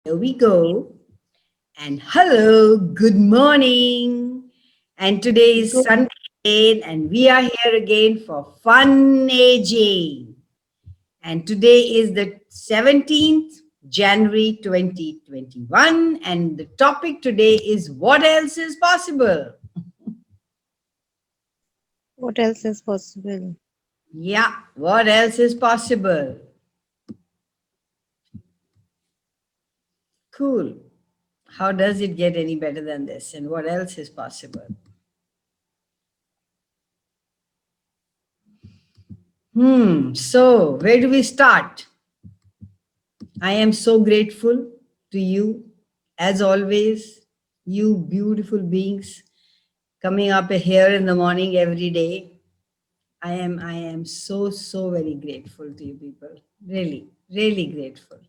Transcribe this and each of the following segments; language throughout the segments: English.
Here we go. And hello, good morning. And today is Good. Sunday again, and we are here again for Fun Aging. And today is the 17th January 2021, and the topic today is what else is possible? What else is possible? Yeah, what else is possible? Cool. How does it get any better than this? And what else is possible? So where do we start? I am so grateful to you, as always, you beautiful beings coming up here in the morning every day. I am so very grateful to you people. Really, really grateful.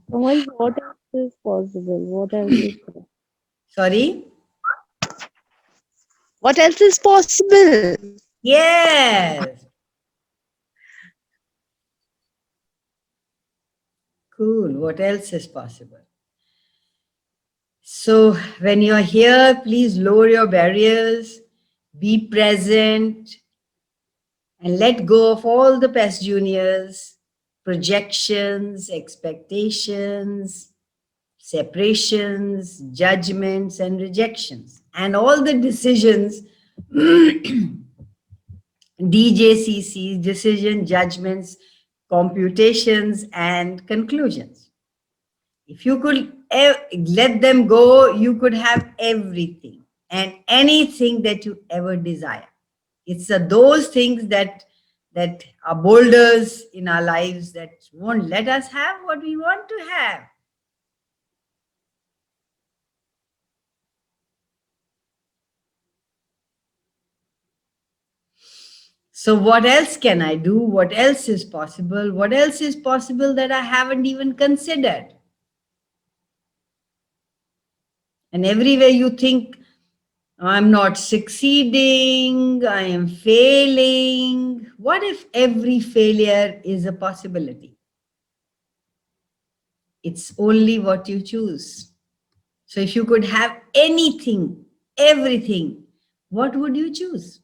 Why? What else is possible? What else is possible? Sorry? What else is possible? Yes. Cool. What else is possible? So when you're here, please lower your barriers, be present, and let go of all the past juniors, projections, expectations, separations, judgments, and rejections, and all the decisions, DJCCs, decision, judgments, computations, and conclusions. If you could let them go, you could have everything and anything that you ever desire. It's those things that are boulders in our lives that won't let us have what we want to have. So what else can I do? What else is possible? What else is possible that I haven't even considered? And everywhere you think, I'm not succeeding, I am failing. What if every failure is a possibility? It's only what you choose. So if you could have anything, everything, what would you choose?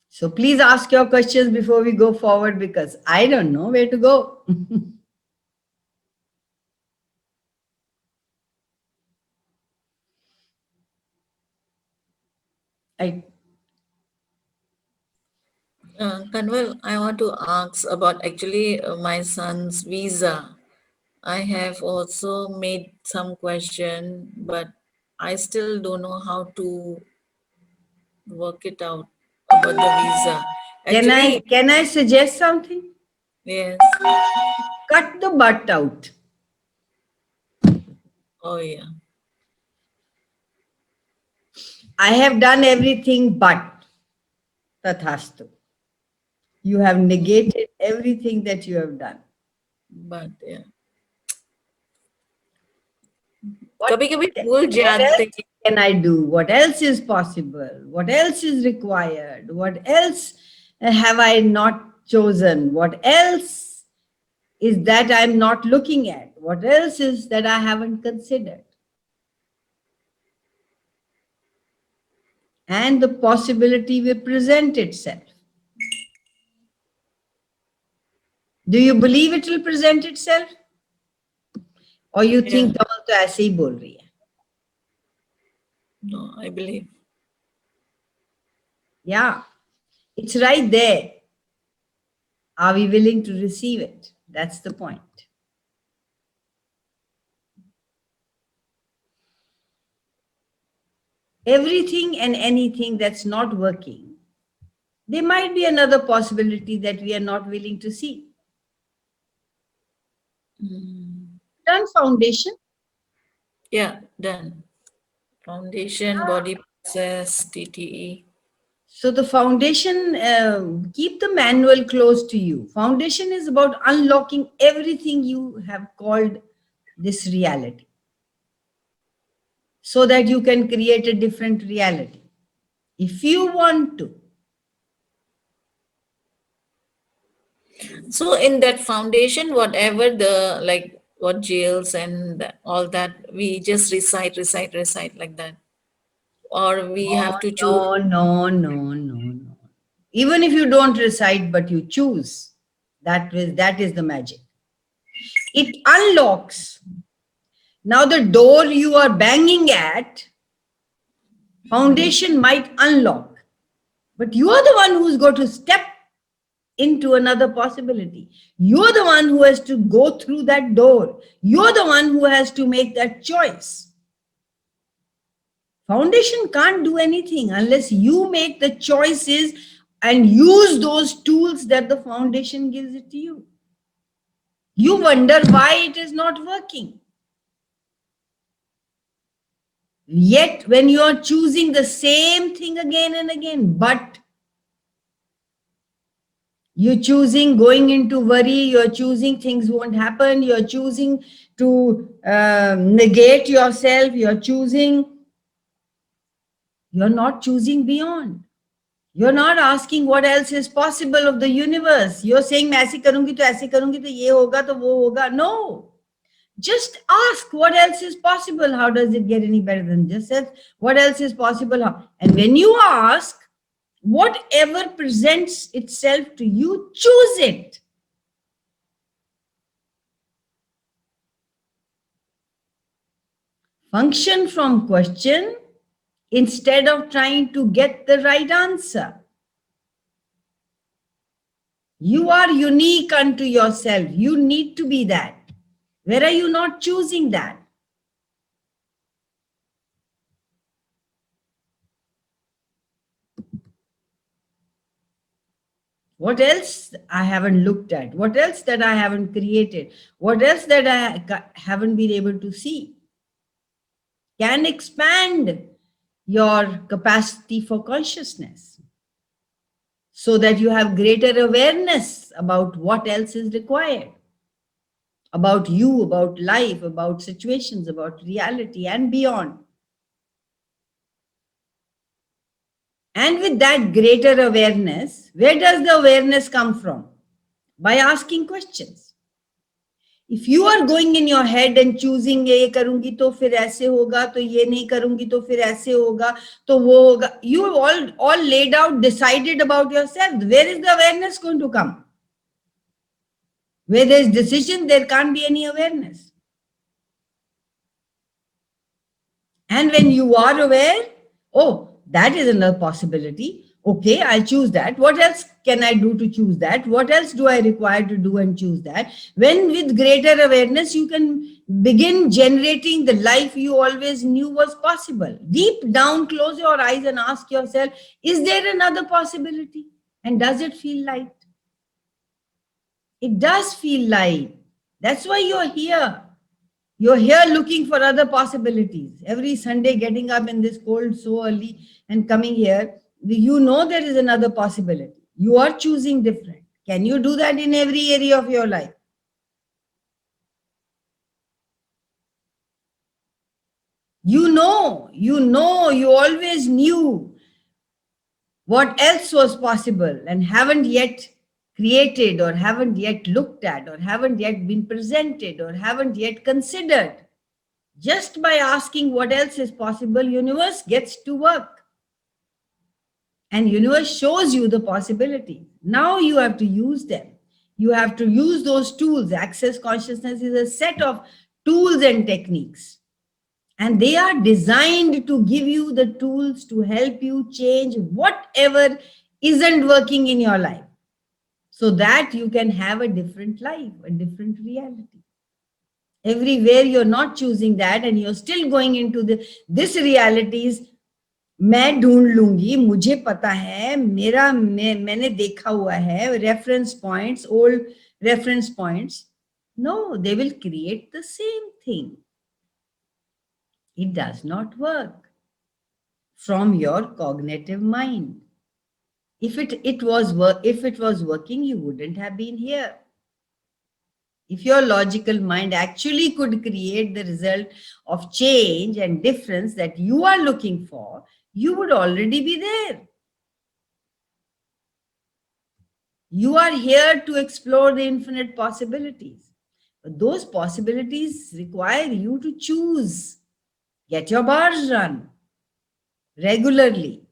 So please ask your questions before we go forward because I don't know where to go. I Kanwal, I want to ask about actually my son's visa. I have also made some question, but I still don't know how to work it out about the visa. Actually, can I suggest something? yes. Cut the butt out. Oh, yeah. I have done everything but tathastu. You have negated everything that you have done. But yeah. What, कभी कभी भूल what जाते else can I do? What else is possible? What else is required? What else have I not chosen? What else is that I'm not looking at? What else is that I haven't considered? And the possibility will present itself. Do you believe it will present itself? Or you Yeah. think कमल तो ऐसे ही बोल रही है? No, I believe. Yeah, it's right there. Are we willing to receive it? That's the point. Everything and anything that's not working, there might be another possibility that we are not willing to see. Done foundation. Yeah, done. Foundation, body process, TTE. So the foundation, keep the manual close to you. Foundation is about unlocking everything you have called this reality so that you can create a different reality. If you want to, So in that foundation, whatever the like what jails and all that, we just recite like that, or we have to choose. No. Even if you don't recite, but you choose, that is the magic. It unlocks. Now the door you are banging at, foundation might unlock, but you are the one who's going to step into another possibility. You're the one who has to go through that door. You're the one who has to make that choice. Foundation can't do anything unless you make the choices and use those tools that the foundation gives it to you. You wonder why it is not working. Yet, when you are choosing the same thing again and again, but you're choosing going into worry, you're choosing things won't happen, you're choosing to negate yourself, you're not choosing beyond. You're not asking what else is possible of the universe. You're saying, मैं ऐसे करूंगी तो ऐसे करूंगी तो ये होगा तो वो होगा. No. Just ask what else is possible. How does it get any better than just that? What else is possible? And when you ask, whatever presents itself to you, choose it. Function from question instead of trying to get the right answer. You are unique unto yourself. You need to be that. Where are you not choosing that? What else I haven't looked at? What else that I haven't created? What else that I haven't been able to see? Can expand your capacity for consciousness so that you have greater awareness about what else is required. About you, about life, about situations, about reality and beyond. And with that greater awareness, where does the awareness come from? By asking questions. If you are going in your head and choosing ये करूंगी तो फिर ऐसे होगा, तो ये नहीं करूंगी तो फिर ऐसे होगा, तो वो होगा, you have all laid out, decided about yourself. Where is the awareness going to come? Where there is decision, there can't be any awareness. And when you are aware, oh, that is another possibility. Okay, I'll choose that. What else can I do to choose that? What else do I require to do and choose that? When with greater awareness, you can begin generating the life you always knew was possible. Deep down, close your eyes and ask yourself, is there another possibility? And does it feel light? It does feel light. That's why you're here. You're here looking for other possibilities. Every Sunday, getting up in this cold so early and coming here, you know there is another possibility. You are choosing different. Can you do that in every area of your life? You always knew what else was possible and haven't yet created or haven't yet looked at or haven't yet been presented or haven't yet considered. Just by asking what else is possible, universe gets to work. And universe shows you the possibility. Now you have to use them. You have to use those tools. Access consciousness is a set of tools and techniques. And they are designed to give you the tools to help you change whatever isn't working in your life, so that you can have a different life, a different reality. Everywhere you're not choosing that and you're still going into this realities, मैं ढूंढ लूंगी, मुझे पता है, मैंने देखा हुआ है, reference points, old reference points. No, they will create the same thing. It does not work from your cognitive mind. If it was working, you wouldn't have been here. If your logical mind actually could create the result of change and difference that you are looking for, you would already be there. You are here to explore the infinite possibilities. But those possibilities require you to choose. Get your bars run regularly.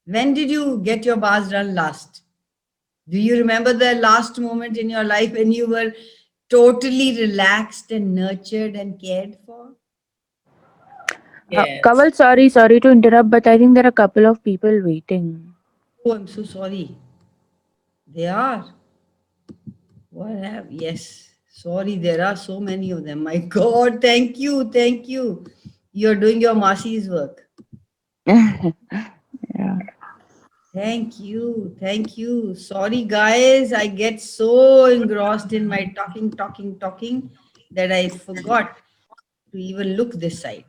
When did you get your bars run last? Do you remember the last moment in your life when you were totally relaxed and nurtured and cared for? Yes. Kaval, sorry to interrupt, but I think there are a couple of people waiting. Oh, I'm so sorry. They are. What have? Yes. Sorry, there are so many of them. My God, thank you, thank you. You're doing your Masi's work. Yeah. Thank you, thank you. Sorry, guys, I get so engrossed in my talking that I forgot to even look this side.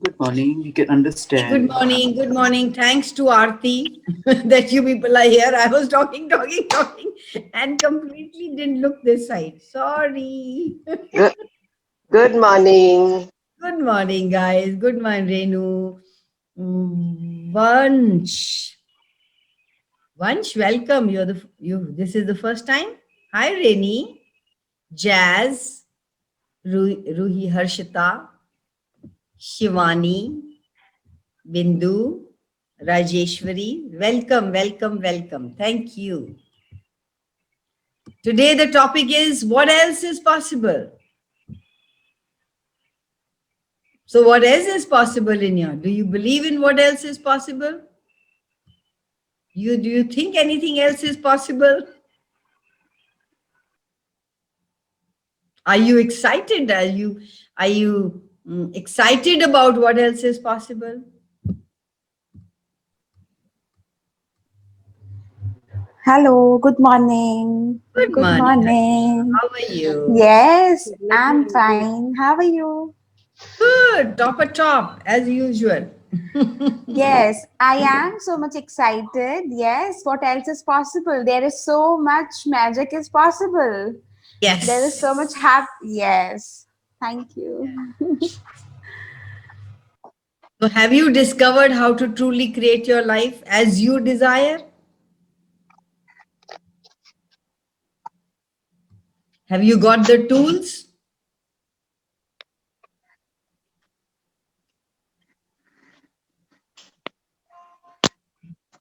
Good morning. We can understand. Good morning, good morning. Thanks to Aarti that you people are here. I was talking, and completely didn't look this side. Sorry. Good, good morning. Good morning, guys. Good morning, Renu. Vansh. Vansh, welcome. This is the first time. Hi, Reni. Jazz. Ruhi Harshita. Shivani. Bindu. Rajeshwari. Welcome, welcome, welcome. Thank you. Today the topic is what else is possible? So what else is possible in you? Do you believe in what else is possible? Do you think anything else is possible? Are you excited? Are you excited about what else is possible? Hello, good morning. Good Good morning. morning. How are you? Yes, I'm fine. How are you? Good. Top as usual. Yes, I am so much excited. Yes, what else is possible? There is so much magic is possible. Yes. There is so much Yes, thank you. So have you discovered how to truly create your life as you desire? Have you got the tools?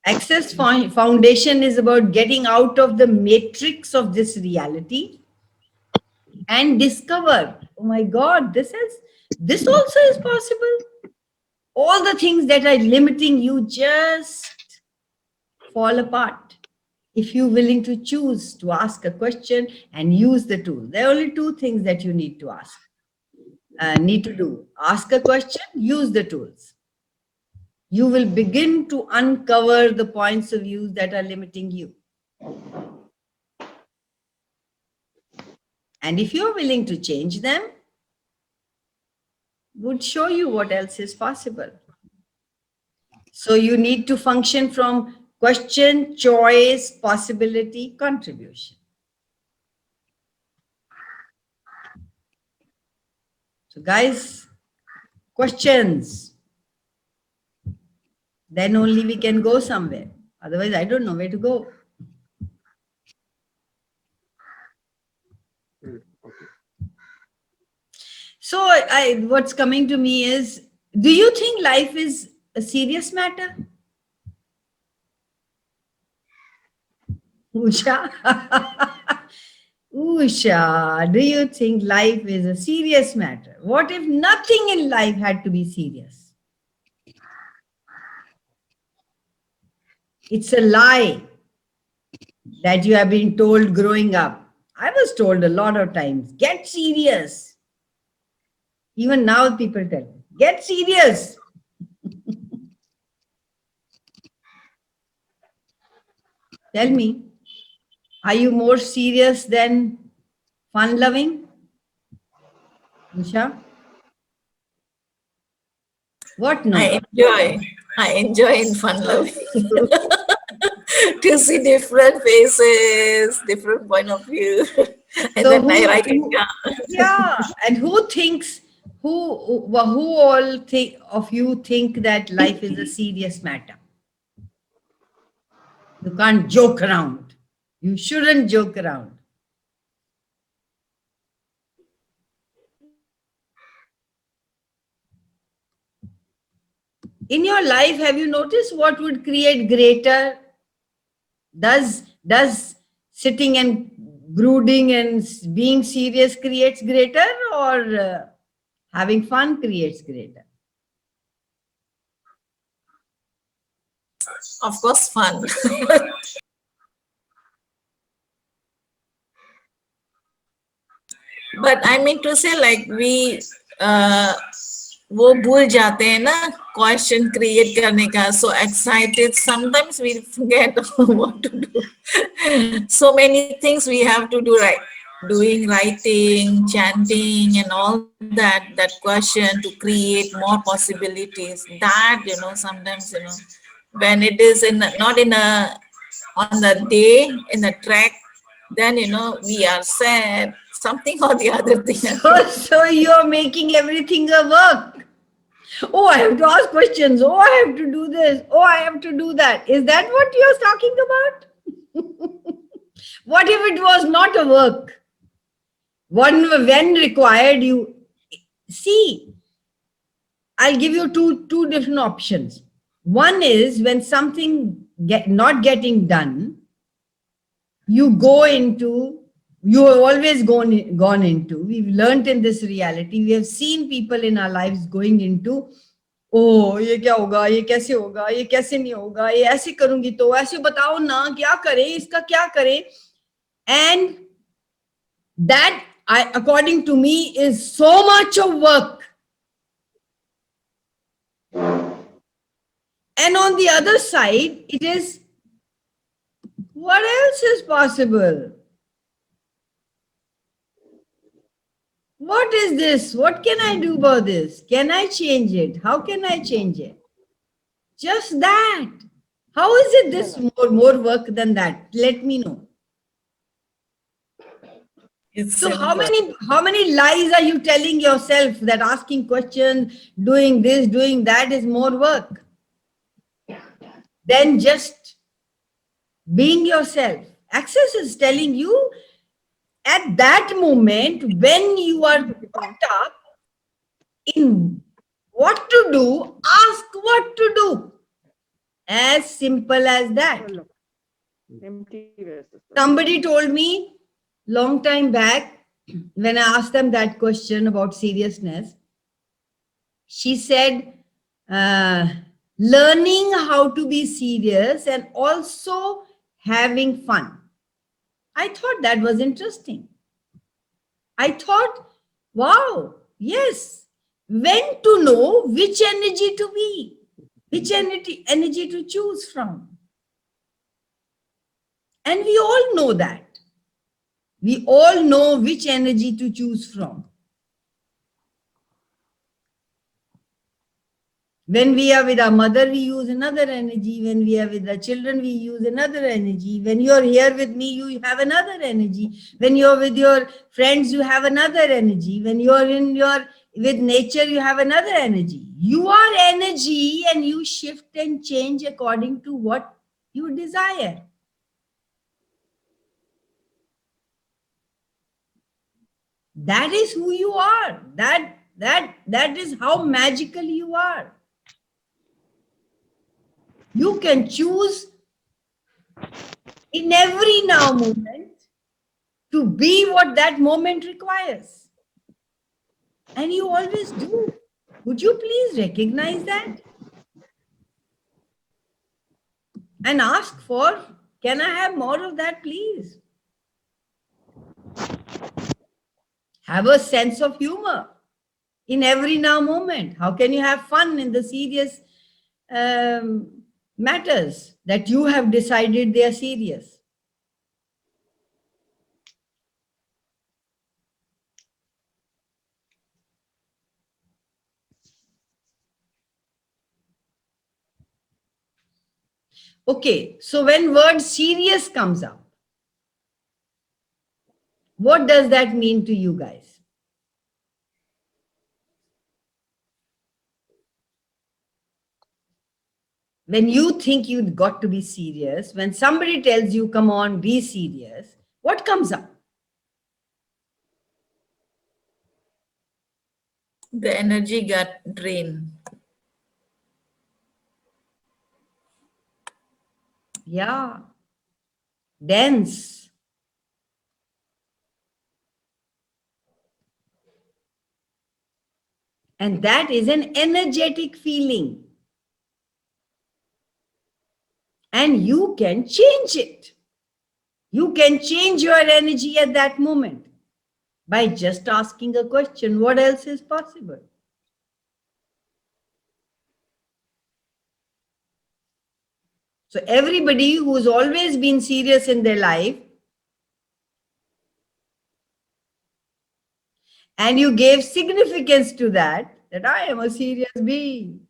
Access Foundation is about getting out of the matrix of this reality and discover, oh my God, this also is possible. All the things that are limiting you just fall apart if you're willing to choose to ask a question and use the tool. There are only two things that you need to do. Ask a question, use the tools. You will begin to uncover the points of view that are limiting you. And if you're willing to change them, would show you what else is possible. So you need to function from question, choice, possibility, contribution. So guys, questions. Then only we can go somewhere. Otherwise, I don't know where to go. So what's coming to me is, do you think life is a serious matter? Usha, Usha, do you think life is a serious matter? What if nothing in life had to be serious? It's a lie that you have been told growing up. I was told a lot of times, get serious. Even now people tell me, get serious. Tell me, are you more serious than fun-loving? Usha? What no? I enjoy in fun loving to see different faces, different point of view, and So then I write it down. Yeah, and who thinks who all of you think that life is a serious matter? You can't joke around. You shouldn't joke around. In your life, have you noticed what would create greater? Does sitting and brooding and being serious creates greater, or having fun creates greater? Of course, fun. But I mean to say, like, we वो भूल जाते हैं ना question create करने का. So excited, sometimes we forget what to do. So many things we have to do, right? Doing writing, chanting, and all that question to create more possibilities. That, sometimes, when it is not in a on the day in the track, then we are sad, something or the other thing. So you're making everything a work. Oh, I have to ask questions. Oh, I have to do this. Oh, I have to do that. Is that what you're talking about? What if it was not a work? When required, you see, I'll give you two different options. One is when something not getting done, you go into, you have always gone into, we've learned in this reality, we have seen people in our lives going into, oh, ये क्या होगा, ये कैसे होगा, ये कैसे नहीं होगा, ये ऐसे करूंगी तो ऐसे बताओ ना, क्या करें, इसका क्या करें? And that, according to me, is so much of work. And on the other side, it is, what else is possible? What is this? What can I do about this? Can I change it? How can I change it? Just that. How is it this more work than that? Let me know. So how many lies are you telling yourself that asking questions, doing this, doing that is more work than just being yourself? Access is telling you at that moment when you are caught up in what to do, ask what to do. As simple as that. Somebody told me long time back, when I asked them that question about seriousness, she said, learning how to be serious and also having fun. I thought that was interesting. I thought, wow, yes, when to know which energy to be, which energy to choose from. And we all know that. We all know which energy to choose from. When we are with our mother, we use another energy. When we are with our children, we use another energy. When you're here with me, you have another energy. When you're with your friends, you have another energy. When you're with nature, you have another energy. You are energy and you shift and change according to what you desire. That is who you are. That is how magical you are. You can choose in every now moment to be what that moment requires. And you always do. Would you please recognize that? And ask for, can I have more of that, please? Have a sense of humor in every now moment. How can you have fun in the serious matters that you have decided they are serious? Okay, so when word serious comes up, what does that mean to you guys? when you think you've got to be serious, when somebody tells you, come on, be serious, what comes up? The energy got drained. Yeah, dense. And that is an energetic feeling. And you can change it. You can change your energy at that moment by just asking a question. What else is possible? So everybody who's always been serious in their life, and you gave significance to that I am a serious being.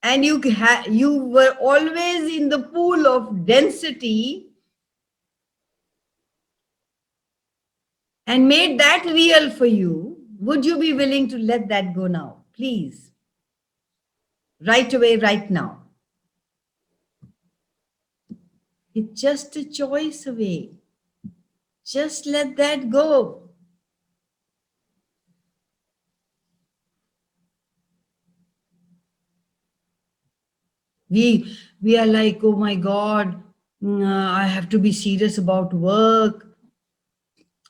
And you were always in the pool of density and made that real for you. Would you be willing to let that go now? Please. Right away, right now. It's just a choice away. Just let that go. We are like, oh my God, I have to be serious about work.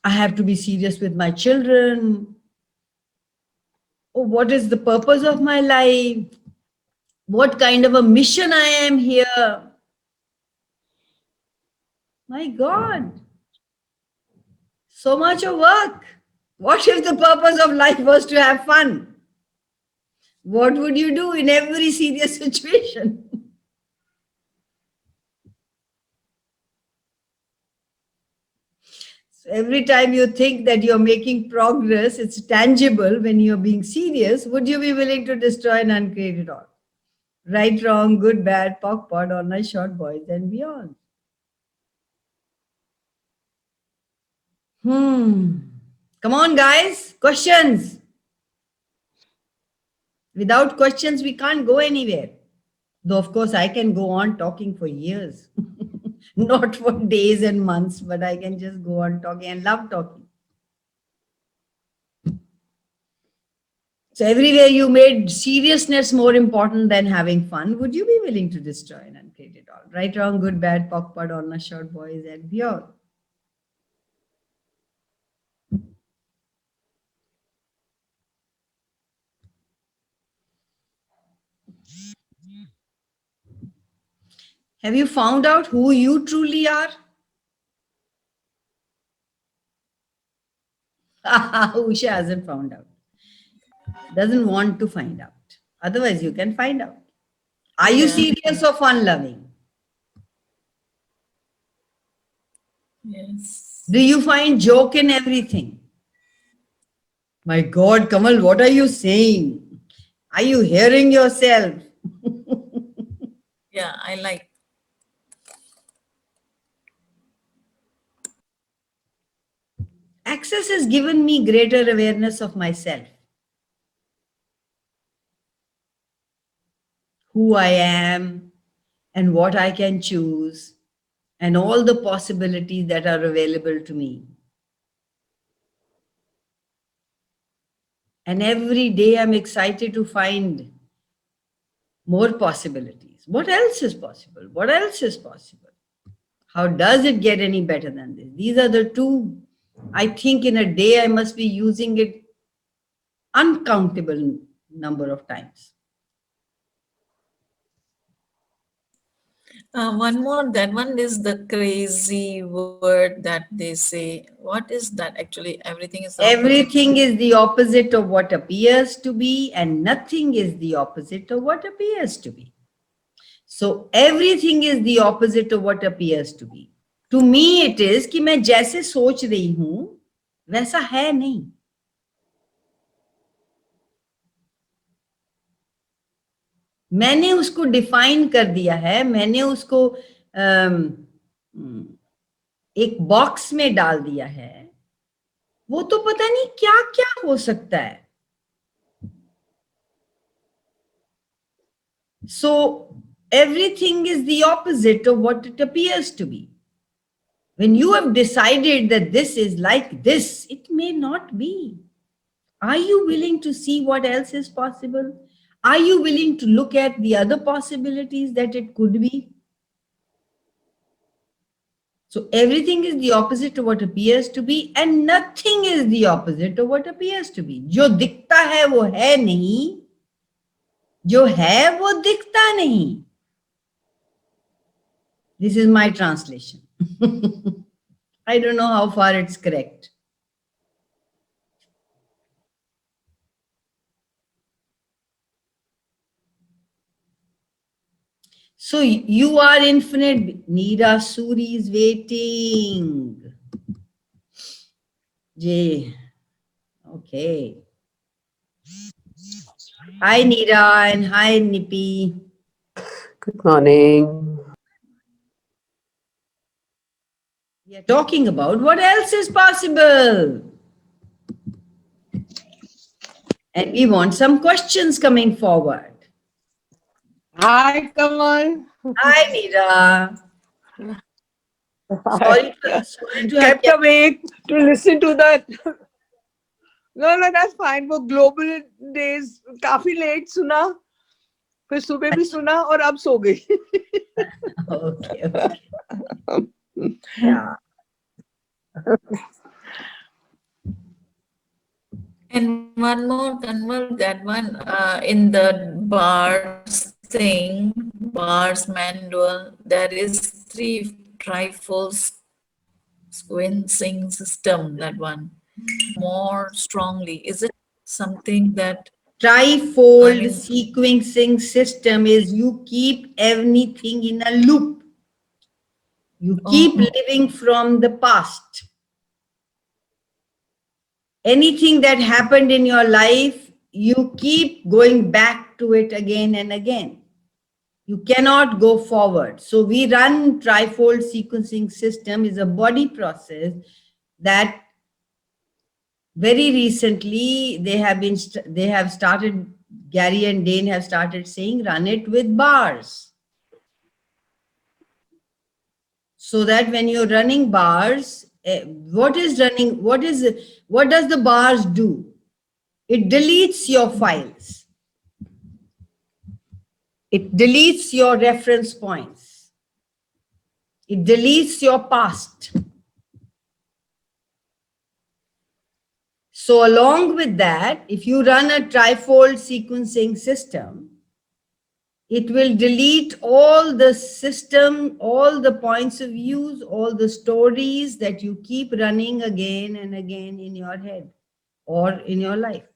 I have to be serious with my children. Oh, what is the purpose of my life? What kind of a mission I am here? My God, so much of work. What if the purpose of life was to have fun? What would you do in every serious situation? So every time you think that you're making progress, it's tangible when you're being serious, would you be willing to destroy and uncreate it all? Right, wrong, good, bad, POC, POD, all nice, short, boys, and beyond. Come on, guys. Questions. Without questions, we can't go anywhere. Though, of course, I can go on talking for years. Not for days and months, but I can just go on talking and love talking. So everywhere you made seriousness more important than having fun, would you be willing to destroy and uncreate it all? Right, wrong, good, bad, POC, POD, all nice, short, boys, and beyond. Have you found out who you truly are? Usha hasn't found out. Doesn't want to find out. Otherwise, you can find out. Are you serious or fun-loving? Yes. Do you find joke in everything? My God, Kamal, what are you saying? Are you hearing yourself? Yeah, I like. Access has given me greater awareness of myself. Who I am and what I can choose and all the possibilities that are available to me. And every day I'm excited to find more possibilities. What else is possible? What else is possible? How does it get any better than this? These are the two. I think in a day I must be using it uncountable number of times. One more, that one is the crazy word that they say. What is that actually? Everything is opposite. Everything is the opposite of what appears to be, and nothing is the opposite of what appears to be. So everything is the opposite of what appears to be. To me it is कि मैं जैसे सोच रही हूं वैसा है नहीं. मैंने उसको डिफाइन कर दिया है, मैंने उसको एक बॉक्स में डाल दिया है. वो तो पता नहीं क्या क्या हो सकता है. So everything is the opposite of what it appears to be. When you have decided that this is like this, it may not be. Are you willing to see what else is possible? Are you willing to look at the other possibilities that it could be? So everything is the opposite of what appears to be, and nothing is the opposite of what appears to be. जो दिखता है वो है नहीं, जो है वो दिखता नहीं. This is my translation. I don't know how far it's correct. So you are infinite. Neera Suri is waiting. Jay. Okay. Hi Neera and hi Nipi. Good morning. We are talking about what else is possible. And we want some questions coming forward. Hi, Kamal. Hi Neera. Sorry to have Kept awake to listen to that. No, that's fine. वो global days काफी late सुना, फिर सुबह भी सुना और अब सो गई. Okay. Yeah. And one more, Kanwal, that one in the bars thing, bars manual, there is 3 trifold sequencing system, that one, more strongly. Is it something that, Trifold I mean- sequencing system is you keep everything in a loop. You keep Oh. living from the past. Anything that happened in your life, you keep going back to it again and again. You cannot go forward. So we run trifold sequencing system is a body process that very recently they have started, Gary and Dane have started saying run it with bars. So that when you're running bars, what does the bars do? It deletes your files. It deletes your reference points. It deletes your past. So along with that, if you run a trifold sequencing system, it will delete all the system, all the points of views, all the stories that you keep running again and again in your head or in your life.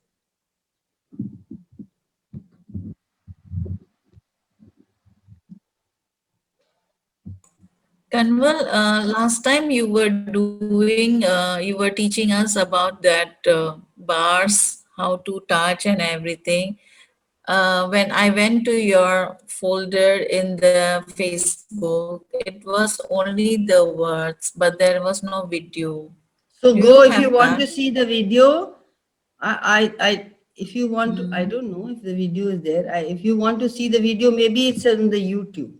Kanwal, last time you were doing, you were teaching us about that bars, how to touch and everything. When I went to your folder in the Facebook, it was only the words, but there was no video. So Do go you if you have want that? to see the video. If you want to, I don't know if the video is there. If you want to see the video, maybe it's on the YouTube.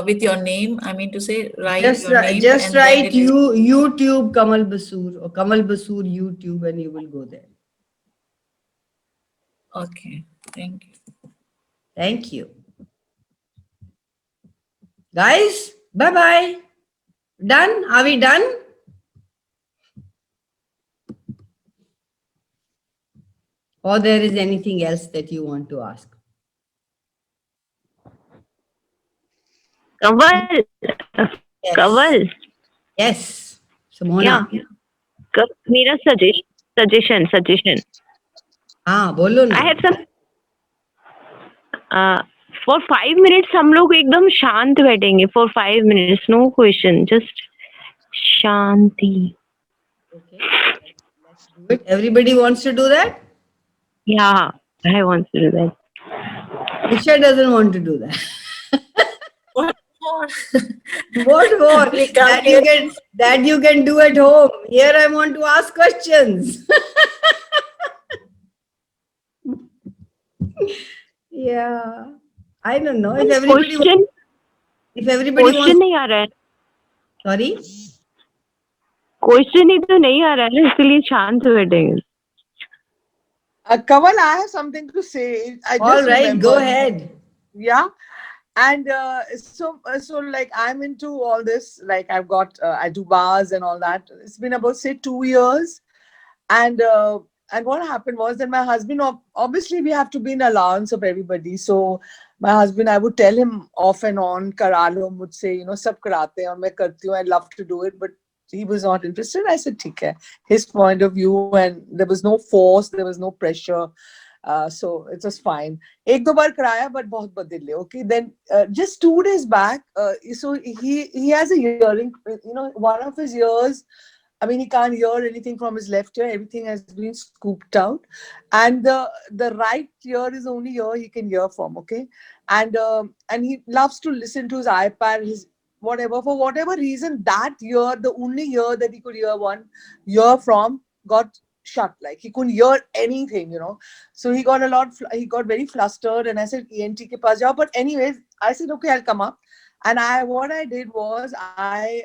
With your name, I mean to say, write Just your name. just and then write it is- YouTube Kamal Basoor or Kamal Basoor YouTube and you will go there. Okay, thank you. Thank you. Guys, bye-bye. Done? Are we done? Or there is anything else that you want to ask? Kamal, Yes. Kamal, Yes. Simona. मेरा suggestion. हाँ, बोलो ना. I have some. For 5 minutes हम लोग एकदम शांत बैठेंगे. For 5 minutes, no question, just Shanti. Okay. Let's do it. Everybody wants to do that? Yeah, I want to do that. Nisha doesn't want to do that. What more? What more? We can't that you can do at home. Here I want to ask questions. Yeah. I don't know if everybody question if everybody question wants. नहीं आ रहा है Sorry. Question ही तो नहीं आ रहा है ना इसलिए शांत बैठेंगे Kamal, I have something to say. I All just right, go remembered. ahead. Yeah. And so like I'm into all this, like I've got I do bars and all that. It's been about say 2 years. And what happened was that my husband, obviously we have to be in allowance of everybody. So my husband, I would tell him off and on, kara lo mujhse, sab karate hain aur main karti hu, I love to do it, but he was not interested. I said, theek hai. His point of view, and there was no force, there was no pressure. So it was fine. Ek do bar karaya, but bahut badil le. Okay, then just 2 days back, so he has a hearing, one of his ears. I mean, he can't hear anything from his left ear. Everything has been scooped out, and the right ear is the only ear he can hear from. Okay, and he loves to listen to his iPad, his whatever. For whatever reason, that ear, the only ear that he could hear one ear from, got shut. Like he couldn't hear anything. So he got very flustered, and I said, ENT ke paas jao. But anyways, I said, okay, I'll come up. And what I did was I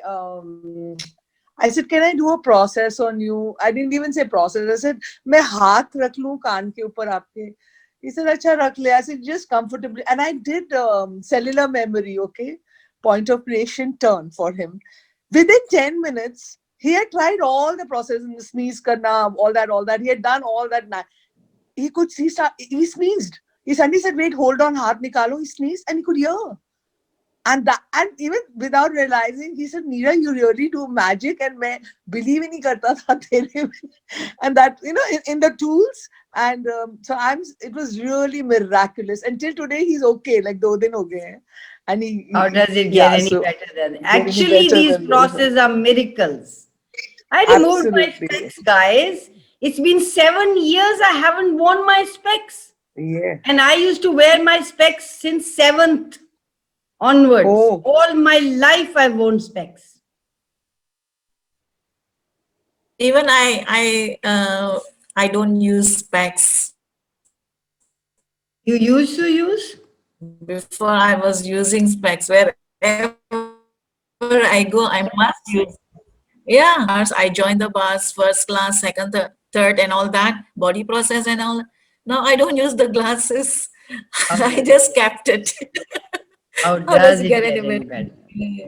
said, can I do a process on you? I didn't even say process. I said, मैं हाथ रख लूं कान के ऊपर आपके. He said, अच्छा रख ले. I said, just comfortably. And I did cellular memory, okay? Point of creation turn for him. Within 10 minutes, he had tried all the process in the sneeze karna, all that. He had done all that. He sneezed. He suddenly said, wait, hold on, हाथ निकालो. He sneezed and he could hear. And even without realizing, he said, Neera, you really do magic, and मैं believe ही नहीं करता था तेरे में. And that, in the tools. And so it was really miraculous. Until today, he's okay. Like 2 दिन हो गए हैं. And How does it get yeah, any so better than any actually better these than this? processes are miracles. I removed my Absolutely. specs, guys. It's been 7 years I haven't worn my specs. Yeah. And I used to wear my specs since 7th onwards. Oh. All my life I've worn specs. Even I don't use specs. You used to use? Before I was using specs. Wherever I go, I must use. Yeah, I joined the bars, first class, second, third, and all that, body process and all. Now I don't use the glasses. I just kept it. How How does does it get get any any better? better?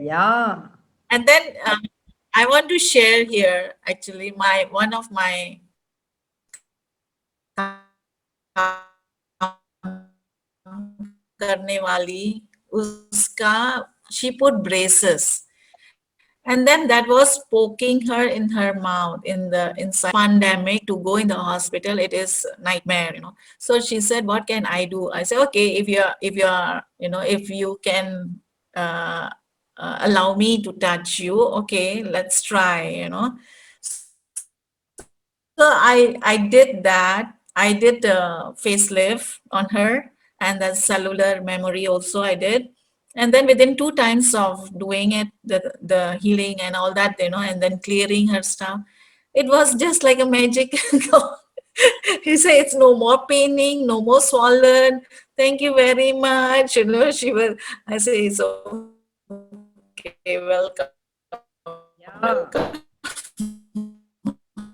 Yeah. And then I want to share here actually one of my करने वाली उसका she put braces. And then that was poking her in her mouth inside pandemic. To go in the hospital, it is nightmare, So she said, what can I do? I said, okay, if you can allow me to touch you, okay, let's try, So I did that. I did the facelift on her, and the cellular memory also I did. And then within 2 times of doing it, the healing and all that, and then clearing her stuff, it was just like a magic. He said, it's no more paining, no more swollen. Thank you very much. I say, it's okay, welcome. Yeah. Welcome.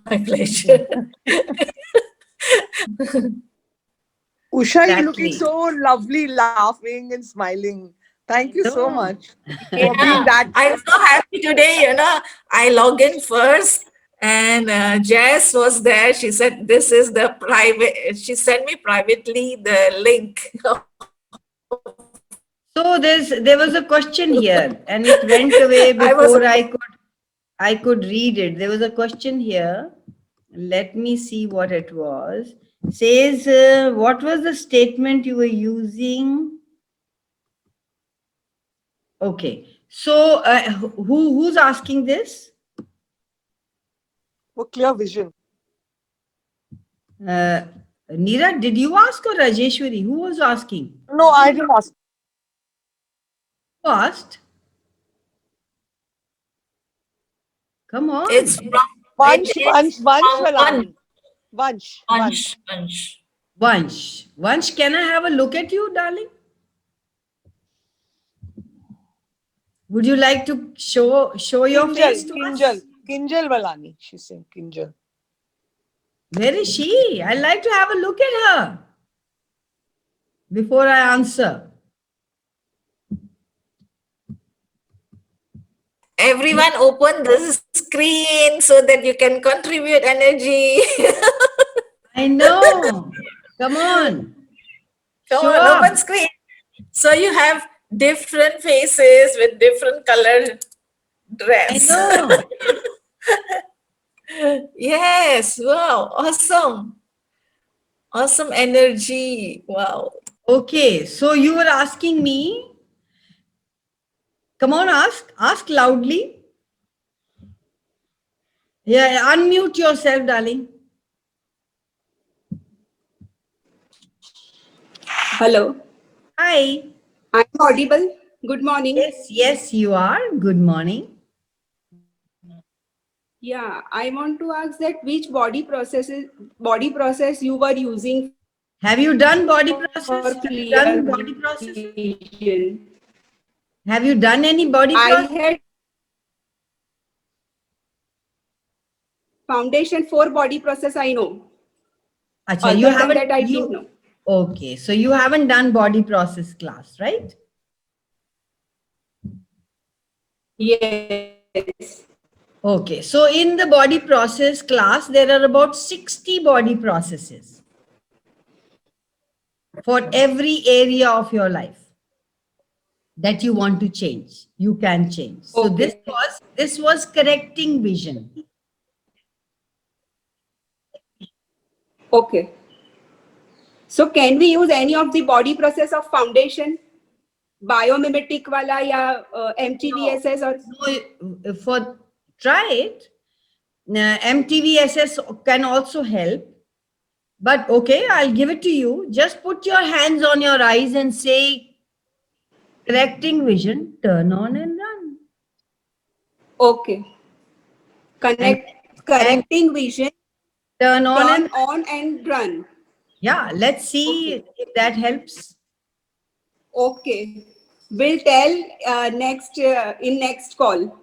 My pleasure. Usha, you're looking Exactly. so lovely, laughing and smiling. Thank you so No. much for Yeah, being that. I'm so happy today, I logged in first and Jess was there. She said, this is the private, she sent me privately the link. So there was a question here, and it went away before I could read it. There was a question here. Let me see what it was. Says, what was the statement you were using? Okay. So who's asking this? For clear vision. Neera, did you ask or Rajeshwari? Who was asking? No, I didn't ask. Who asked? Come on. It's from Vansh, it is Vansh, Vansh, from will answer. Vansh. Vansh. Vansh, can I have a look at you, darling? Would you like to show your face to us? Kinjal Balani. She's saying Kinjal. Where is she? I'd like to have a look at her before I answer. Everyone open the screen so that you can contribute energy. I know. Come on. Come Show on, up. open screen. So you have different faces with different colored I dress. know. Yes, wow, awesome. Awesome energy. Wow. Okay, so you were asking me. Come on, ask loudly. Yeah, unmute yourself, darling. Hello, Hi. I'm audible. Good morning. Yes, you are. Good morning. Yeah, I want to ask that which body process you were using Have you done body process? for Have you clear done body process? vision. Have you done any body I process? had foundation for body process. I know. Acha, Other you than haven't. that, I didn't know. Okay, so you haven't done body process class, right? Yes. Okay, so in the body process class, there are about 60 body processes for every area of your life that you want to change. You can change. So Okay. this was correcting vision. Okay. So can we use any of the body process of foundation? Biomimetic wala ya MTVSS or No, for try it. MTVSS can also help. But okay, I'll give it to you. Just put your hands on your eyes and say, correcting vision, turn on and run. okay. And Correcting vision, turn on turn and on and run. yeah, let's see Okay. if that helps. Okay. We'll tell next in next call.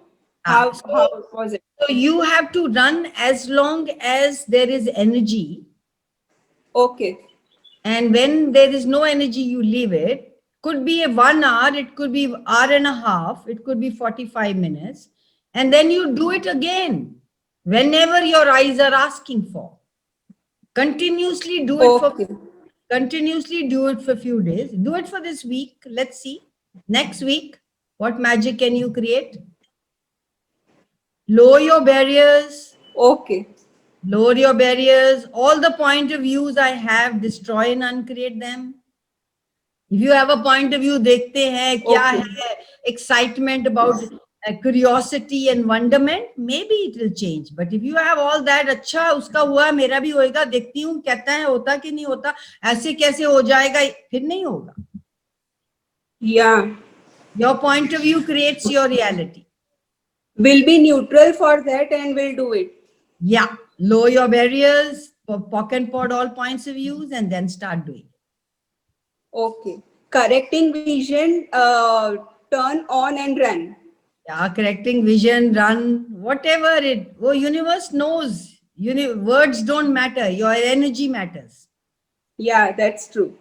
Ah, How was it? so you have to run as long as there is energy. Okay. And when there is no energy, you leave it. Could be a 1 hour, it could be hour and a half, it could be 45 minutes. And then you do it again whenever your eyes are asking for. Continuously do it for Okay. continuously do it for a few days. Do it for this week. Let's see. Next week, what magic can you create? Lower your barriers. Okay. Lower your barriers. All the point of views I have, destroy and uncreate them. If you have a point of view, देखते हैं क्या Okay. है excitement about curiosity and wonderment, maybe it will change. But if you have all that, अच्छा उसका हुआ मेरा भी होएगा, देखती हूँ कहता है होता कि नहीं होता, ऐसे कैसे हो जाएगा, फिर नहीं होगा. Yeah. Your point of view creates your reality. We'll be neutral for that and we'll do it. Yeah, lower your barriers, poke and pod all points of views, and then start doing it. Okay. Correcting vision, turn on and run. Yeah, correcting vision, run, whatever it. Oh, universe knows. Words don't matter. Your energy matters. Yeah, that's true.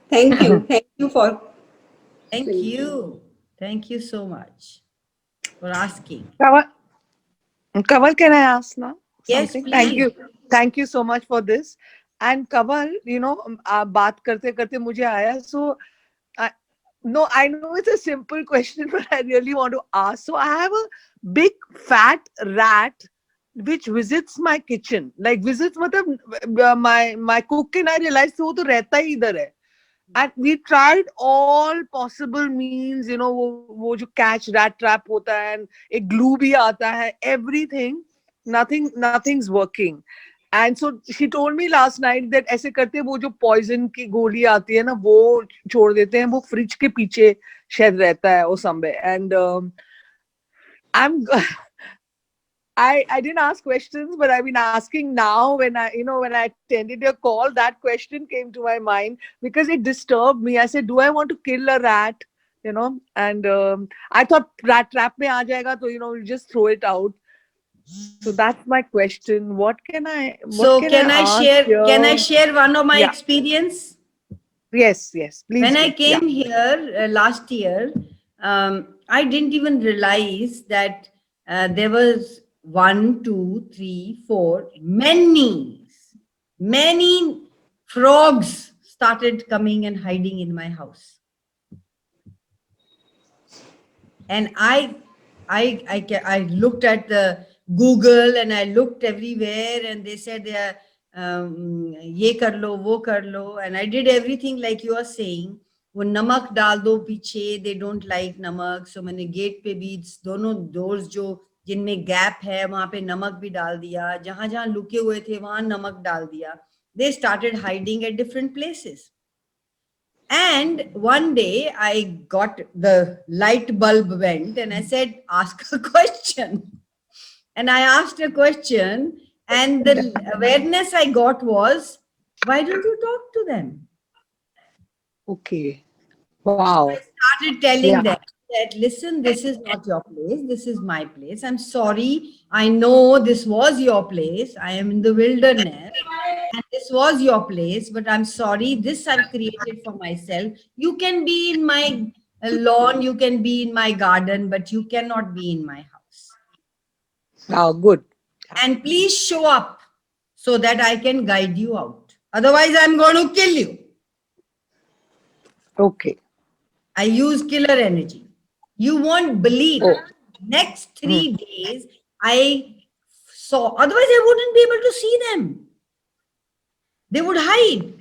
Thank you. Thank you for. Thank you. Thank you so much for asking. Kaval, can I ask now? Yes, Something? please. Thank you so much for this. And Kaval, you know, baat karte karte mujhe aaya. So, no, I know it's a simple question, but I really want to ask. So, I have a big fat rat which visits my kitchen. Like visits, matlab, my cook and I realized wo to rehta hi idhar hai. And we tried all possible means, you know, वो जो catch rat trap होता है and एक glue भी आता है, everything, nothing's working. And so she told me last night that ऐसे करते वो जो poison की गोली आती है ना वो छोड़ देते हैं, वो fridge के पीछे शायद रहता है or somewhere. And I'm I didn't ask questions, but I've been asking now when when I attended your call, that question came to my mind because it disturbed me. I said, do I want to kill a rat? And I thought rat trap mein aa jayega, so you just throw it out. So that's my question. What can I ask Can I here? share one of my Yeah. experience? Yes, please. When do. I came here last year, I didn't even realize that there was 1, 2, 3, 4, many frogs started coming and hiding in my house. And I looked at the Google and I looked everywhere, and they said they are ye kar lo, wo kar lo, and I did everything like you are saying. वो नमक डाल दो पीछे, they don't like नमक, so मैंने gate पे भी दोनों डोर्स जो जिनमें गैप है वहां पे नमक भी डाल दिया, जहां जहां लुके हुए थे वहां नमक डाल दिया. They started hiding at different places. And one day I got the light bulb went and I said, ask a question. And I asked a question, and the awareness I got was, why don't you talk to them? Okay. Wow. I started telling Yeah. them that, listen, this is not your place. This is my place. I'm sorry. I know this was your place. I am in the wilderness. And this was your place, but I'm sorry. This I've created for myself. You can be in my lawn. You can be in my garden, but you cannot be in my house. Oh, good. And please show up so that I can guide you out. Otherwise, I'm going to kill you. Okay. I use killer energy. You won't believe. Oh. Next 3 days, I saw, otherwise I wouldn't be able to see them. They would hide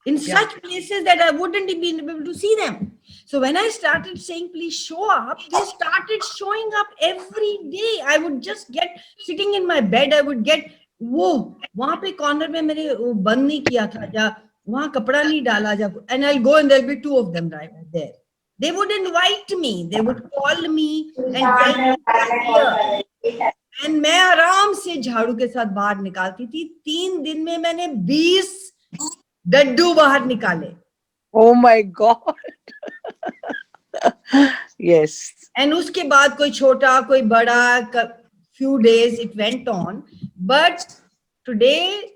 in such places that I wouldn't be able to see them. So when I started saying, please show up, they started showing up every day. I would just get sitting in my bed. I would get, वहां पे corner में मेरे बंद नहीं किया था, जा वहां कपड़ा नहीं डाला जा, and I'll go and there'll be 2 of them right there. They would invite me. They would call me and tell me, come here. And मैं आराम से झाड़ू के साथ बाहर निकालती थी. 3 दिन में मैंने 20 डड्डू बाहर निकाले. Oh my God. Yes. And उसके बाद कोई छोटा कोई बड़ा, few days it went on. But today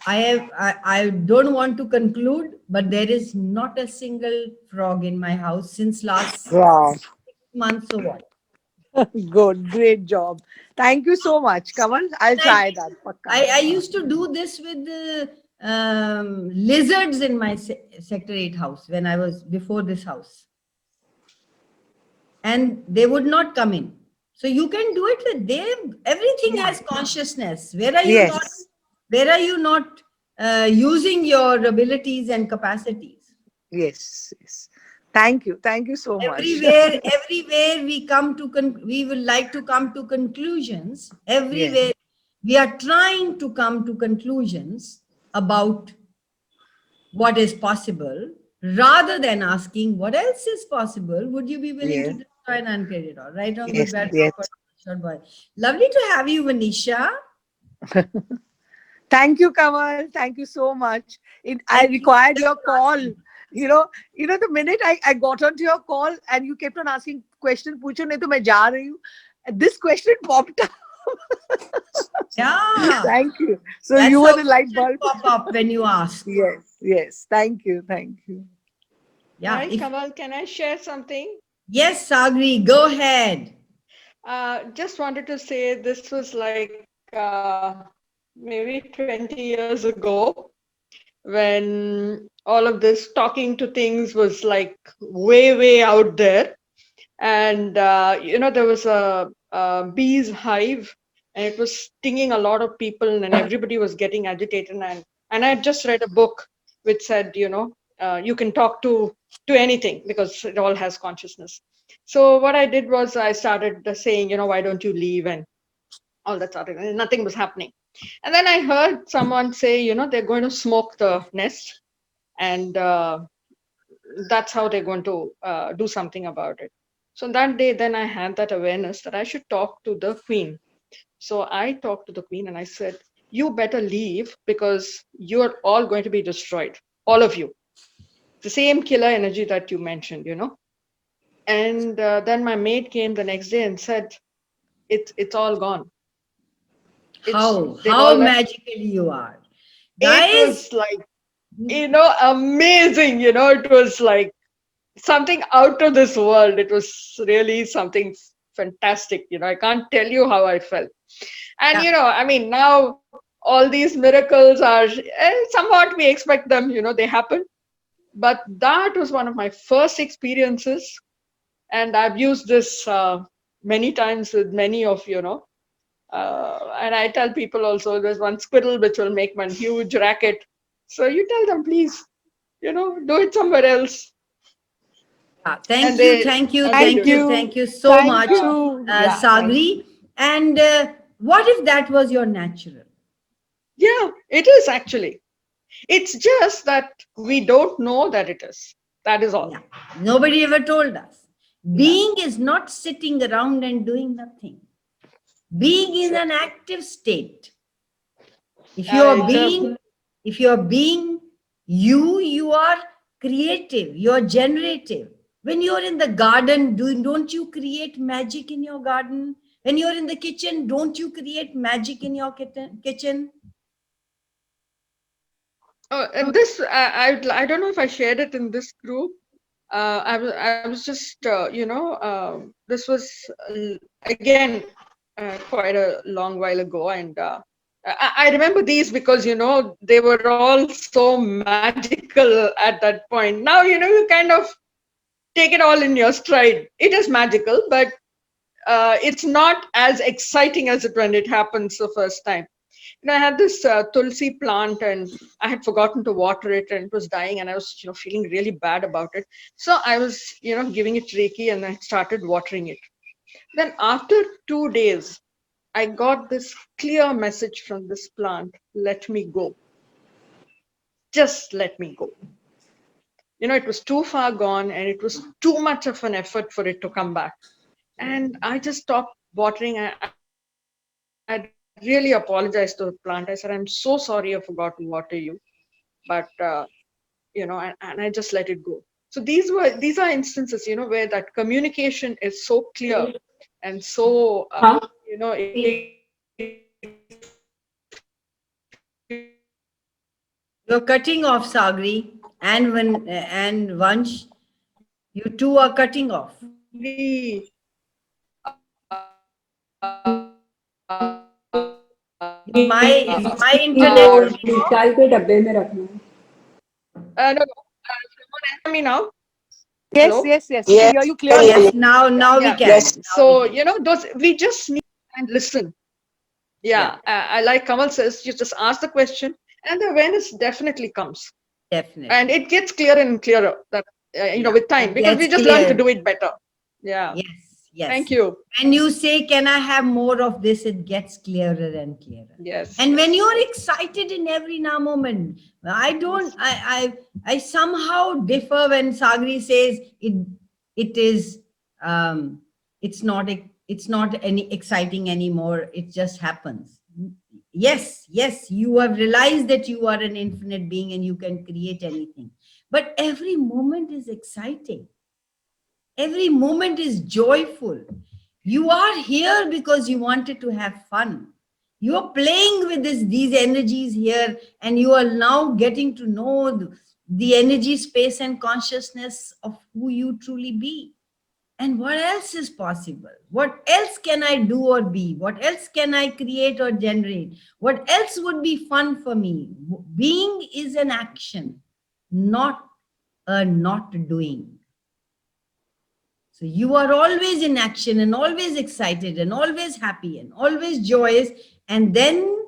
I don't want to conclude, but there is not a single frog in my house since last 6 months or what. Good, great job. Thank you so much. Kamal, I'll try that. I used to do this with the lizards in my Sector 8 house when I was before this house. And they would not come in. So you can do it with them. Everything has consciousness. Where are you not using your abilities and capacities? Yes. Thank you so much. Everywhere we come to, we will like to come to conclusions. Everywhere we are trying to come to conclusions about what is possible, rather than asking what else is possible. Would you be willing to destroy and uncreate it all? Right on the bad short boy. Lovely to have you, Vanisha. Thank you, Kamal. Thank you so much. I required your call. You know, the minute I got onto your call and you kept on asking questions, पूछो नहीं तो मैं जा रही हूँ. This question popped up. Yeah. Thank you. So you were the light bulb. Pop up when you ask. Yes. Thank you. Yeah. Hi, Kamal, can I share something? Yes, Sagri, go ahead. Just wanted to say this was like maybe 20 years ago when all of this talking to things was like way out there. And, there was a bee's hive and it was stinging a lot of people and everybody was getting agitated. And I had just read a book which said, you can talk to anything because it all has consciousness. So what I did was I started saying, why don't you leave and all that sort of thing. Nothing was happening. And then I heard someone say, they're going to smoke the nest and that's how they're going to do something about it. So that day, then I had that awareness that I should talk to the queen. So I talked to the queen and I said, you better leave because you're all going to be destroyed, all of you. The same killer energy that you mentioned, you know. And then my maid came the next day and said, it's all gone. They've How all magical you are. It Guys, was like, amazing. It was like something out of this world. It was really something fantastic. I can't tell you how I felt. And, Yeah. I mean, now all these miracles are somewhat we expect them, they happen. But that was one of my first experiences. And I've used this many times with many of, and I tell people also there's one squirrel which will make one huge racket. So you tell them, please, do it somewhere else. Thank And you, they thank you, and they thank Thank do. you, you. thank you so Thank much, you. Yeah, thank you. Sagri. And what if that was your natural? Yeah, it is actually. It's just that we don't know that it is. That is all. Yeah. Nobody ever told us. No. Being is not sitting around and doing nothing. Being is Sure. an active state. If you are being you are creative, you're generative. When you're in the garden, don't you create magic in your garden? When you're in the kitchen, don't you create magic in your kitchen? And this, I don't know if I shared it in this group. I was just, this was again quite a long while ago, and I remember these because they were all so magical at that point. Now you kind of take it all in your stride. It is magical, but it's not as exciting as it when it happens the first time. I had this tulsi plant and I had forgotten to water it and it was dying and I was, feeling really bad about it. So I was, giving it Reiki and I started watering it. Then after 2 days, I got this clear message from this plant, let me go. Just let me go. It was too far gone and it was too much of an effort for it to come back. And I just stopped watering. I really apologized to the plant. I said, I'm so sorry I forgot to water you. But, and I just let it go. So these are instances, where that communication is so clear and so, You're cutting off, Sagri, and Vansh. You two are cutting off. My internet. वो निकाल के डब्बे में रखना है. no, someone answer me now. Yes, Hello? yes, yes. We hear you clearly. Yes, now we Yeah. can. So, those we just need and listen. Yeah, I like Kamal says, you just ask the question and the awareness definitely comes. Definitely. And it gets clearer and clearer that, with time, because we gets just learn to clear. do it better. Yeah. Yes. Thank you. When you say, can I have more of this? It gets clearer and clearer. Yes. And when you're excited in every now moment, I somehow differ when Sagri says it is, it's not any exciting anymore. It just happens. Yes, you have realized that you are an infinite being and you can create anything. But every moment is exciting. Every moment is joyful. You are here because you wanted to have fun. You are playing with these energies here, and you are now getting to know the energy, space, and consciousness of who you truly be. And what else is possible? What else can I do or be? What else can I create or generate? What else would be fun for me? Being is an action, not a not doing. So you are always in action and always excited and always happy and always joyous. And then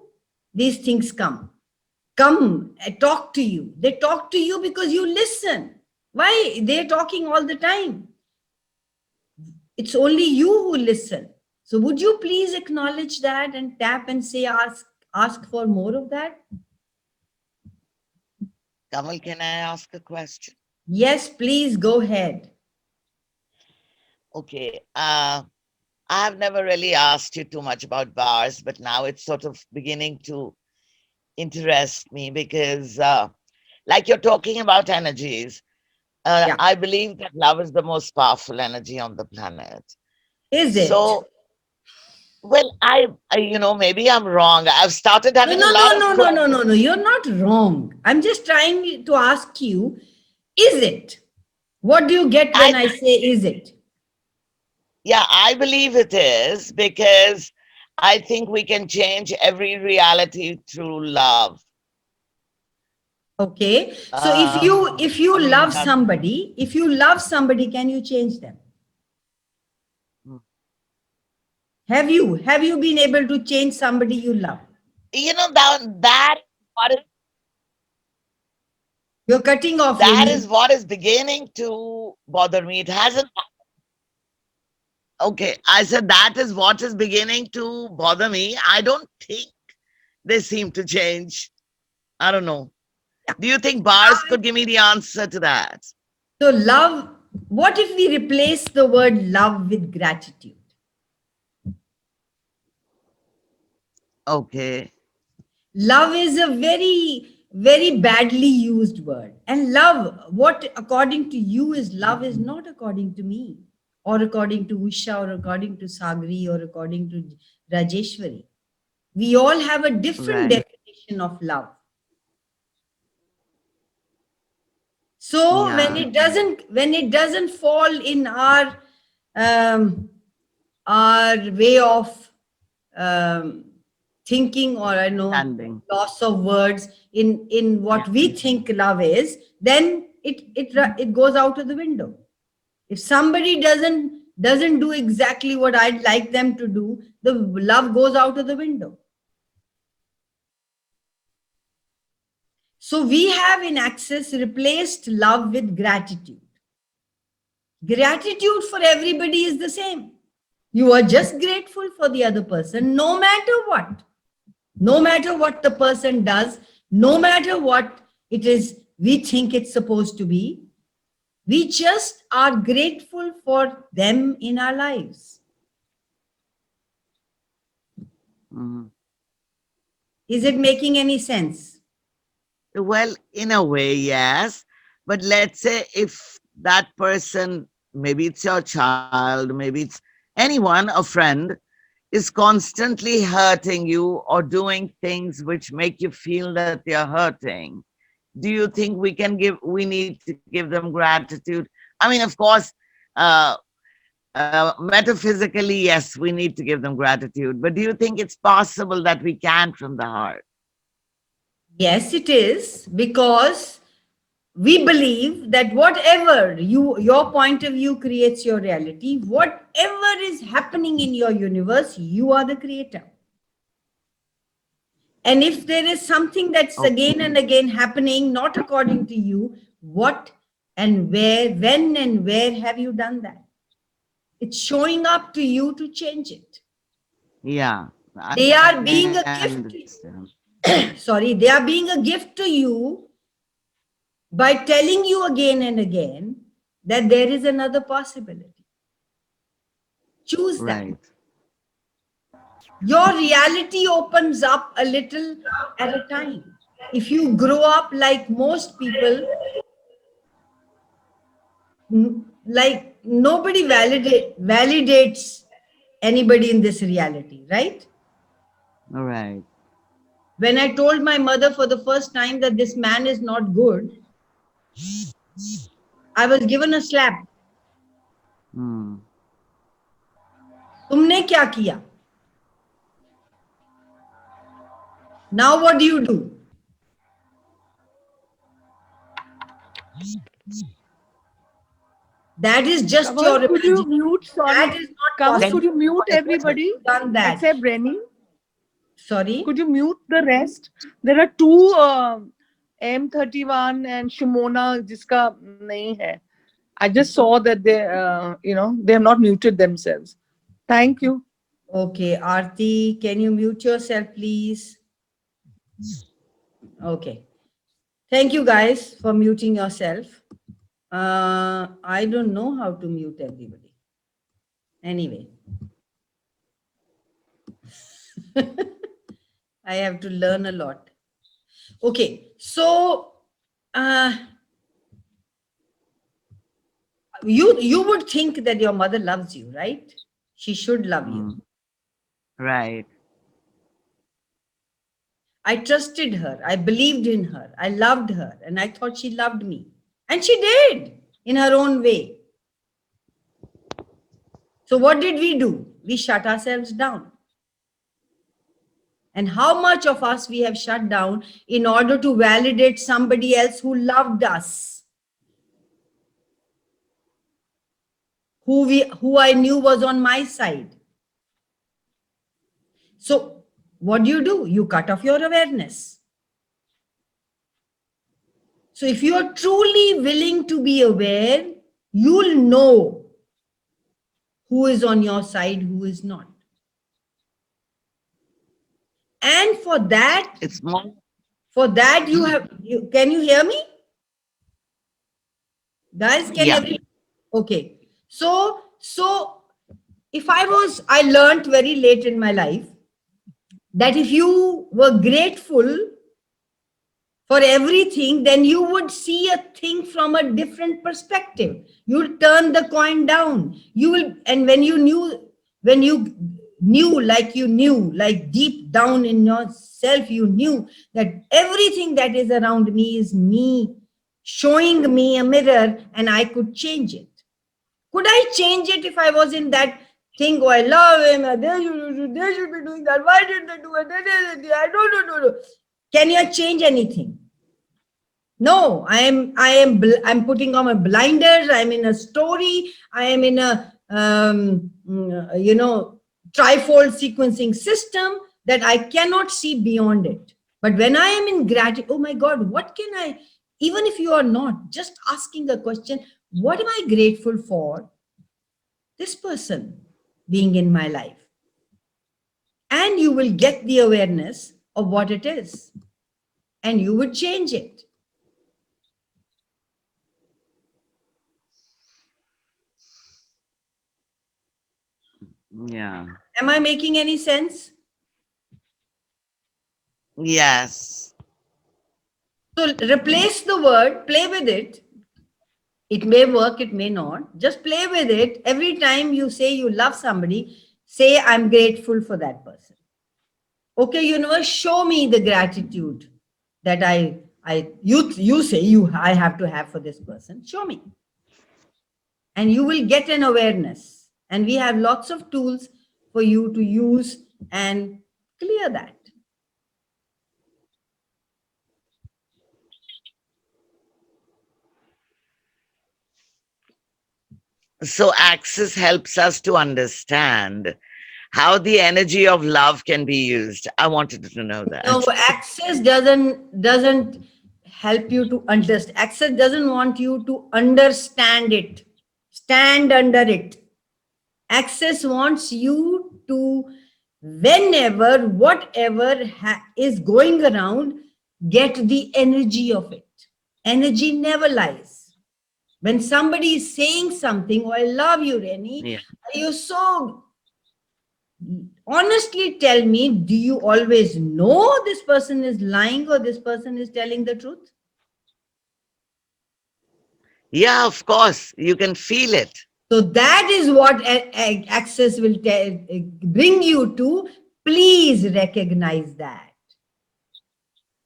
these things come and talk to you. They talk to you because you listen. Why? They're talking all the time. It's only you who listen. So would you please acknowledge that and tap and say, ask for more of that? Kamal, can I ask a question? Yes, please go ahead. Okay. I have never really asked you too much about bars, but now it's sort of beginning to interest me because, like you're talking about energies, Yeah. I believe that love is the most powerful energy on the planet. Is it? So, well, maybe I'm wrong. I've started No, having no, a lot no, of no, no, no, no, no. You're not wrong. I'm just trying to ask you, is it? What do you get when I say is it? Yeah, I believe it is because I think we can change every reality through love. Okay. So if you love somebody, can you change them? Hmm. Have you been able to change somebody you love? That what is You're cutting off. that Yemi. is what is beginning to bother me. It hasn't. Okay, I said that is what is beginning to bother me. I don't think they seem to change. I don't know. Do you think bars could give me the answer to that? So love. What if we replace the word love with gratitude? Okay. Love is a very, very badly used word. And love, what according to you is love, is not according to me, or according to Usha, or according to Sagri, or according to Rajeshwari. We all have a different Right. definition of love. So Yeah. when it doesn't fall in our way of thinking, or I know Standing. loss of words in what we think love is, then it goes out of the window. If somebody doesn't do exactly what I'd like them to do, the love goes out of the window. So we have in Access replaced love with gratitude. Gratitude for everybody is the same. You are just grateful for the other person, no matter what. No matter what the person does, no matter what it is we think it's supposed to be, we just are grateful for them in our lives. Mhm. Is it making any sense? Well, in a way, yes. But let's say if that person, maybe it's your child, maybe it's anyone, a friend, is constantly hurting you or doing things which make you feel that they're hurting, do you think we need to give them gratitude? I mean, of course, uh, metaphysically, yes, we need to give them gratitude. But do you think it's possible that we can from the heart? Yes, it is, because we believe that whatever your point of view creates your reality. Whatever is happening in your universe, you are the creator. And if there is something that's again and again happening not according to you, what and where, when and where have you done that? It's showing up to you to change it. Yeah, They are being I a gift to understand. you. Sorry, they are being a gift to you by telling you again and again that there is another possibility. Choose that. Right. Your reality opens up a little at a time. If you grow up like most people, like nobody validates anybody in this reality, right? All right. When I told my mother for the first time that this man is not good, I was given a slap. Hmm. तुमने क्या किया? Now what do you do? That is just Kamal, your could you imagination. mute? Sorry, That is not Kamal, possible. could you mute everybody Done that. except Rennie? Sorry? Could you mute the rest? There are two M31 and Shimona jiska nahi hai. I just saw that they have not muted themselves. Thank you. Okay, Aarti, can you mute yourself, please? Okay. Thank you guys for muting yourself. I don't know how to mute everybody. Anyway. I have to learn a lot. Okay, so you would think that your mother loves you, right? She should love you. Right. I trusted her. I believed in her. I loved her. And I thought she loved me. And she did in her own way. So what did we do? We shut ourselves down. And how much of us we have shut down in order to validate somebody else who loved us, who I knew was on my side. So what do? You cut off your awareness. So if you are truly willing to be aware, you'll know who is on your side, who is not. And for that, It's more. Can you hear me? Guys, okay. So if I learned very late in my life that if you were grateful for everything, then you would see a thing from a different perspective. You'll turn the coin down. And when you knew, like deep down in yourself, you knew that everything that is around me is me showing me a mirror, and I could change it. Could I change it if I was in that thing? Oh, I love him. They should be doing that. Why did they do it? I don't know. Can you change anything? No, I'm putting on my blinders. I'm in a story. I am in a trifold sequencing system that I cannot see beyond it. But when I am in gratitude, oh my God, what can I, even if you are not, just asking a question, what am I grateful for? This person being in my life. And you will get the awareness of what it is. And you would change it. Yeah. Am I making any sense? Yes. So replace the word, play with it. It may work, it may not. Just play with it. Every time you say you love somebody, say, I'm grateful for that person. Okay, universe, show me the gratitude that you say I have to have for this person. Show me. And you will get an awareness. And we have lots of tools for you to use and clear that. So Access helps us to understand how the energy of love can be used. I wanted to know that. No, Access doesn't help you to understand. Access doesn't want you to understand it. Stand under it. Access wants you to, whenever, whatever is going around, get the energy of it. Energy never lies. When somebody is saying something, oh, I love you, Reni, Yeah. you so honestly tell me, do you always know this person is lying or this person is telling the truth? Yeah, of course. You can feel it. So that is what Access will bring you to. Please recognize that.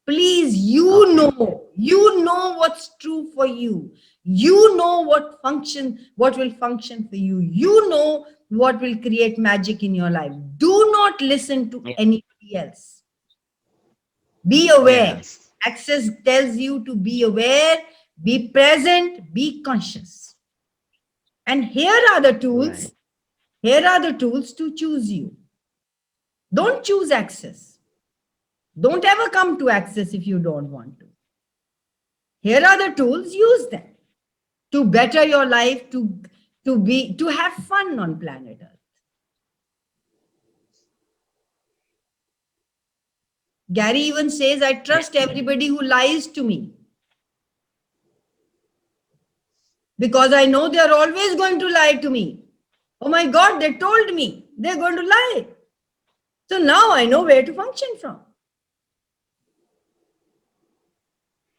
Please, you know what's true for you. You know what will function for you. You know what will create magic in your life. Do not listen to anybody else. Be aware. Yes. Access tells you to be aware, be present, be conscious. And here are the tools. Right. Here are the tools to choose you. Don't choose Access. Don't ever come to Access if you don't want to. Here are the tools, use them to better your life, to have fun on planet Earth. Gary even says, I trust everybody who lies to me. Because I know they are always going to lie to me. Oh my God, they told me they're going to lie. So now I know where to function from.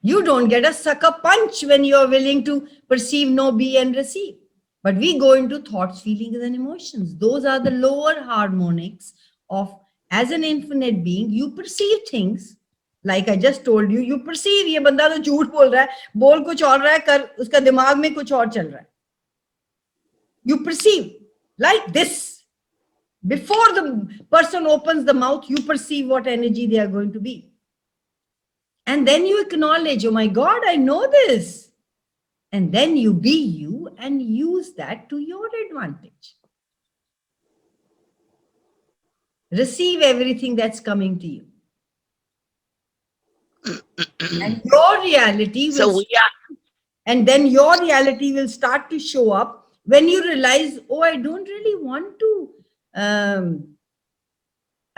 You don't get a sucker punch when you're willing to perceive, know, be, and receive. But we go into thoughts, feelings, and emotions. Those are the lower harmonics of, as an infinite being, you perceive things. Like I just told you, you perceive ये बंदा तो झूठ बोल रहा है, बोल कुछ और रहा है, कर उसका दिमाग में कुछ और चल रहा है. You perceive like this. Before the person opens the mouth, you perceive what energy they are going to be. And then you acknowledge, oh my God, I know this. And then you be you and use that to your advantage. Receive everything that's coming to you. And your reality will, So we are, and then your reality will start to show up when you realize, oh, I don't really want to, I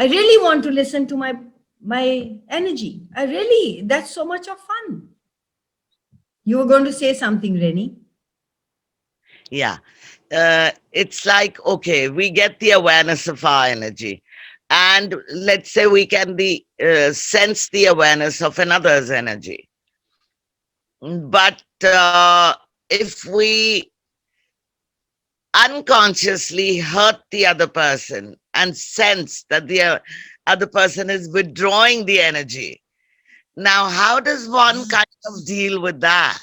really want to listen to my energy. That's so much of fun. You were going to say something, Reni. yeah. It's like, okay, we get the awareness of our energy. And let's say we can sense the awareness of another's energy. But if we unconsciously hurt the other person and sense that the other person is withdrawing the energy, now how does one kind of deal with that?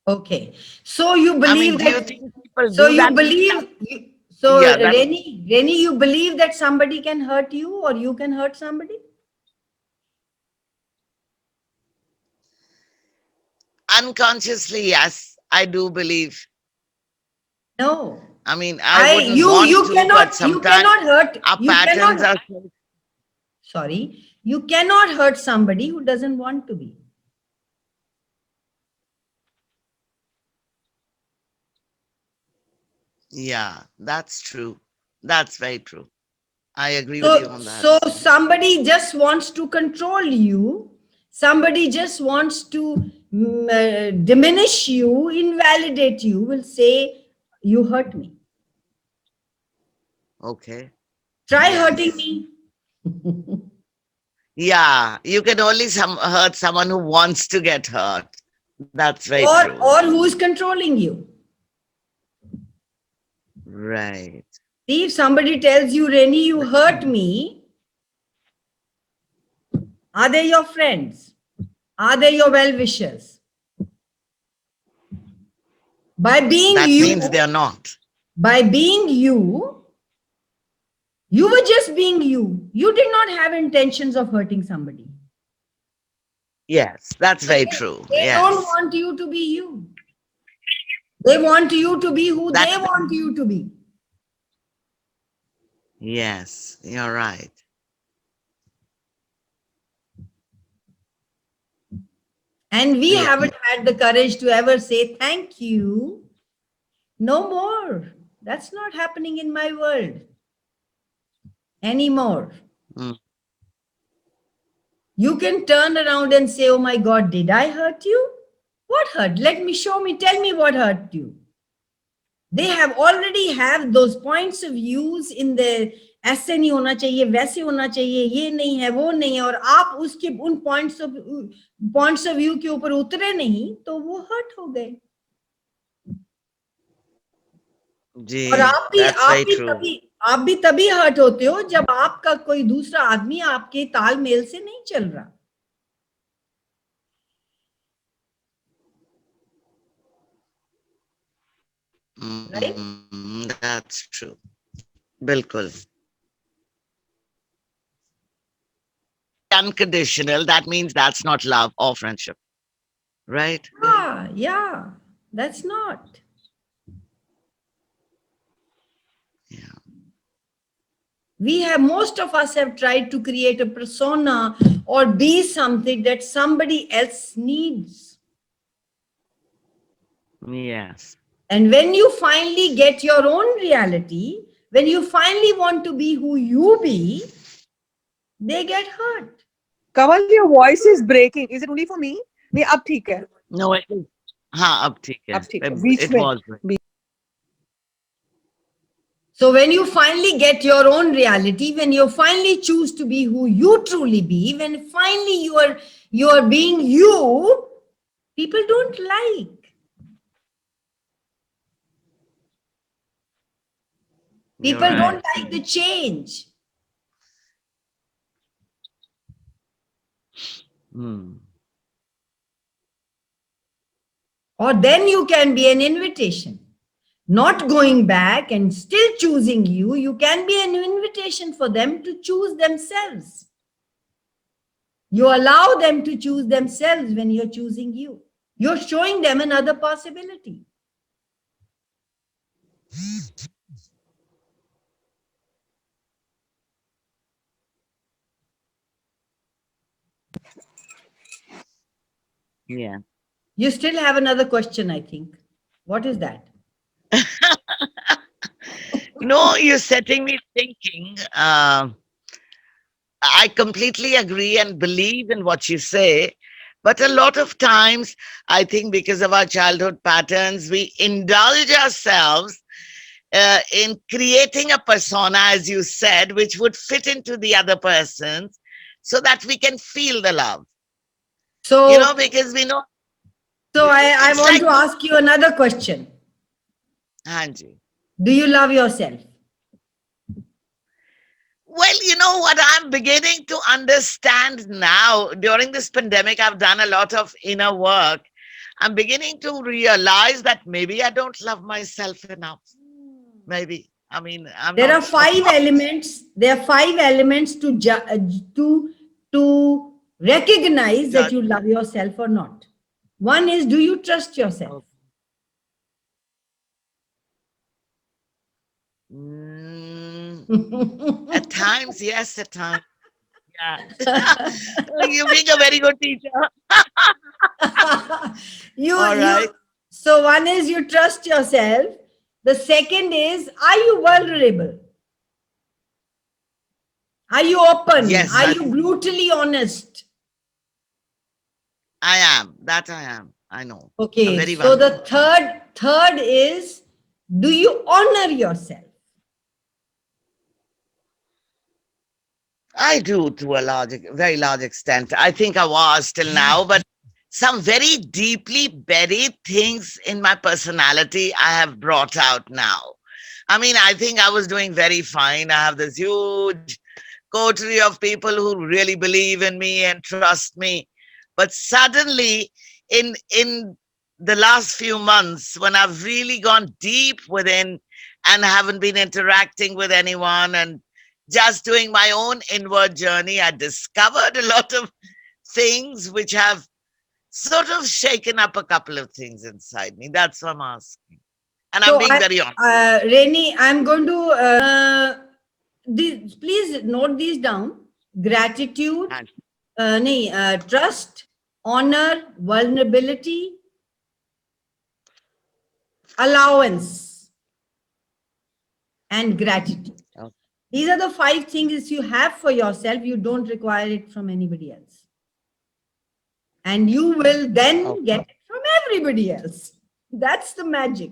Okay. So you believe do you that, think people so do you that? believe, so Yeah, that- Reni, you believe that somebody can hurt you or you can hurt somebody? Unconsciously, yes, I do believe. No. I mean, I wouldn't you want to, cannot, but sometimes you cannot hurt, our you patterns cannot, are so. sorry, you cannot hurt somebody who doesn't want to be. Yeah, that's true. That's very true. I agree So, with you on that. so somebody just wants to control you. Somebody just wants to diminish you, invalidate you, will say, you hurt me. Okay. Try Yes. hurting me. Yeah, you can only hurt someone who wants to get hurt. That's very true. Or who's controlling you. Right. See, if somebody tells you, Reni, you hurt me, are they your friends? Are they your well-wishers? By being That you, means they are not. by being you, you were just being you. You did not have intentions of hurting somebody. Yes, that's very true. They Yes. don't want you to be you. They want you to be who That- they want you to be. Yes, you're right. And we Yeah. haven't had the courage to ever say, thank you. No more. That's not happening in my world anymore. Mm. You can turn around and say, oh my God, did I hurt you? What hurt? Show me, tell me what hurt you. They have already have those points of views in the ऐसे नहीं होना चाहिए, वैसे होना चाहिए, ये नहीं है, वो नहीं है, और आप उसके उन points of view के ऊपर उतरे नहीं, तो वो hurt हो गए. Gee, और आप भी तभी हर्ट होते हो जब आपका कोई दूसरा आदमी आपके तालमेल से नहीं चल रहा. Right? That's true. Bilkul. Unconditional, that means that's not love or friendship. Right? Yeah, that's not. Yeah. Most of us have tried to create a persona or be something that somebody else needs. Yes. And when you finally get your own reality, when you finally want to be who you be, they get hurt. Kamal, your voice is breaking. Is it only for me? नहीं, अब ठीक है. No, it is. हाँ, अब ठीक है. अब ठीक है. बीच It में. was. So when you finally get your own reality, when you finally choose to be who you truly be, when finally you are being you, people don't like. You're People right. don't like the change. Hmm. Or then you can be an invitation. Not going back and still choosing you, you can be an invitation for them to choose themselves. You allow them to choose themselves when you're choosing you. You're showing them another possibility. Yeah. You still have another question, I think. What is that? No, you're setting me thinking. I completely agree and believe in what you say. But a lot of times, I think because of our childhood patterns, we indulge ourselves in creating a persona, as you said, which would fit into the other person's so that we can feel the love. So, Because we know so I it's want like, to ask you another question. Anji. Do you love yourself? Well, you know what I'm beginning to understand now. During this pandemic, I've done a lot of inner work. I'm beginning to realize that maybe I don't love myself enough. Maybe. I mean, I'm There not are sure. 5 elements. There are 5 elements to recognize that Judge. you love yourself or not. One is, do you trust yourself? At times, yes, at times. Yeah. You're being a very good teacher. All right. So one is you trust yourself. The second is, are you vulnerable? Are you open? Yes, Are you brutally honest? I am. That I am. I know. I'm Okay. very So the vulnerable. third is, do you honor yourself? I do to a very large extent. I think I was till now, but some very deeply buried things in my personality I have brought out now. I mean, I think I was doing very fine. I have this huge coterie of people who really believe in me and trust me. But suddenly, in the last few months, when I've really gone deep within and haven't been interacting with anyone and just doing my own inward journey, I discovered a lot of things which have sort of shaken up a couple of things inside me. That's what I'm asking. And I'm being very honest. Reni, I'm going to, please note these down. Gratitude, trust, honor, vulnerability, allowance, and gratitude. Okay. These are the 5 things you have for yourself. You don't require it from anybody else. And you will then get it from everybody else. That's the magic.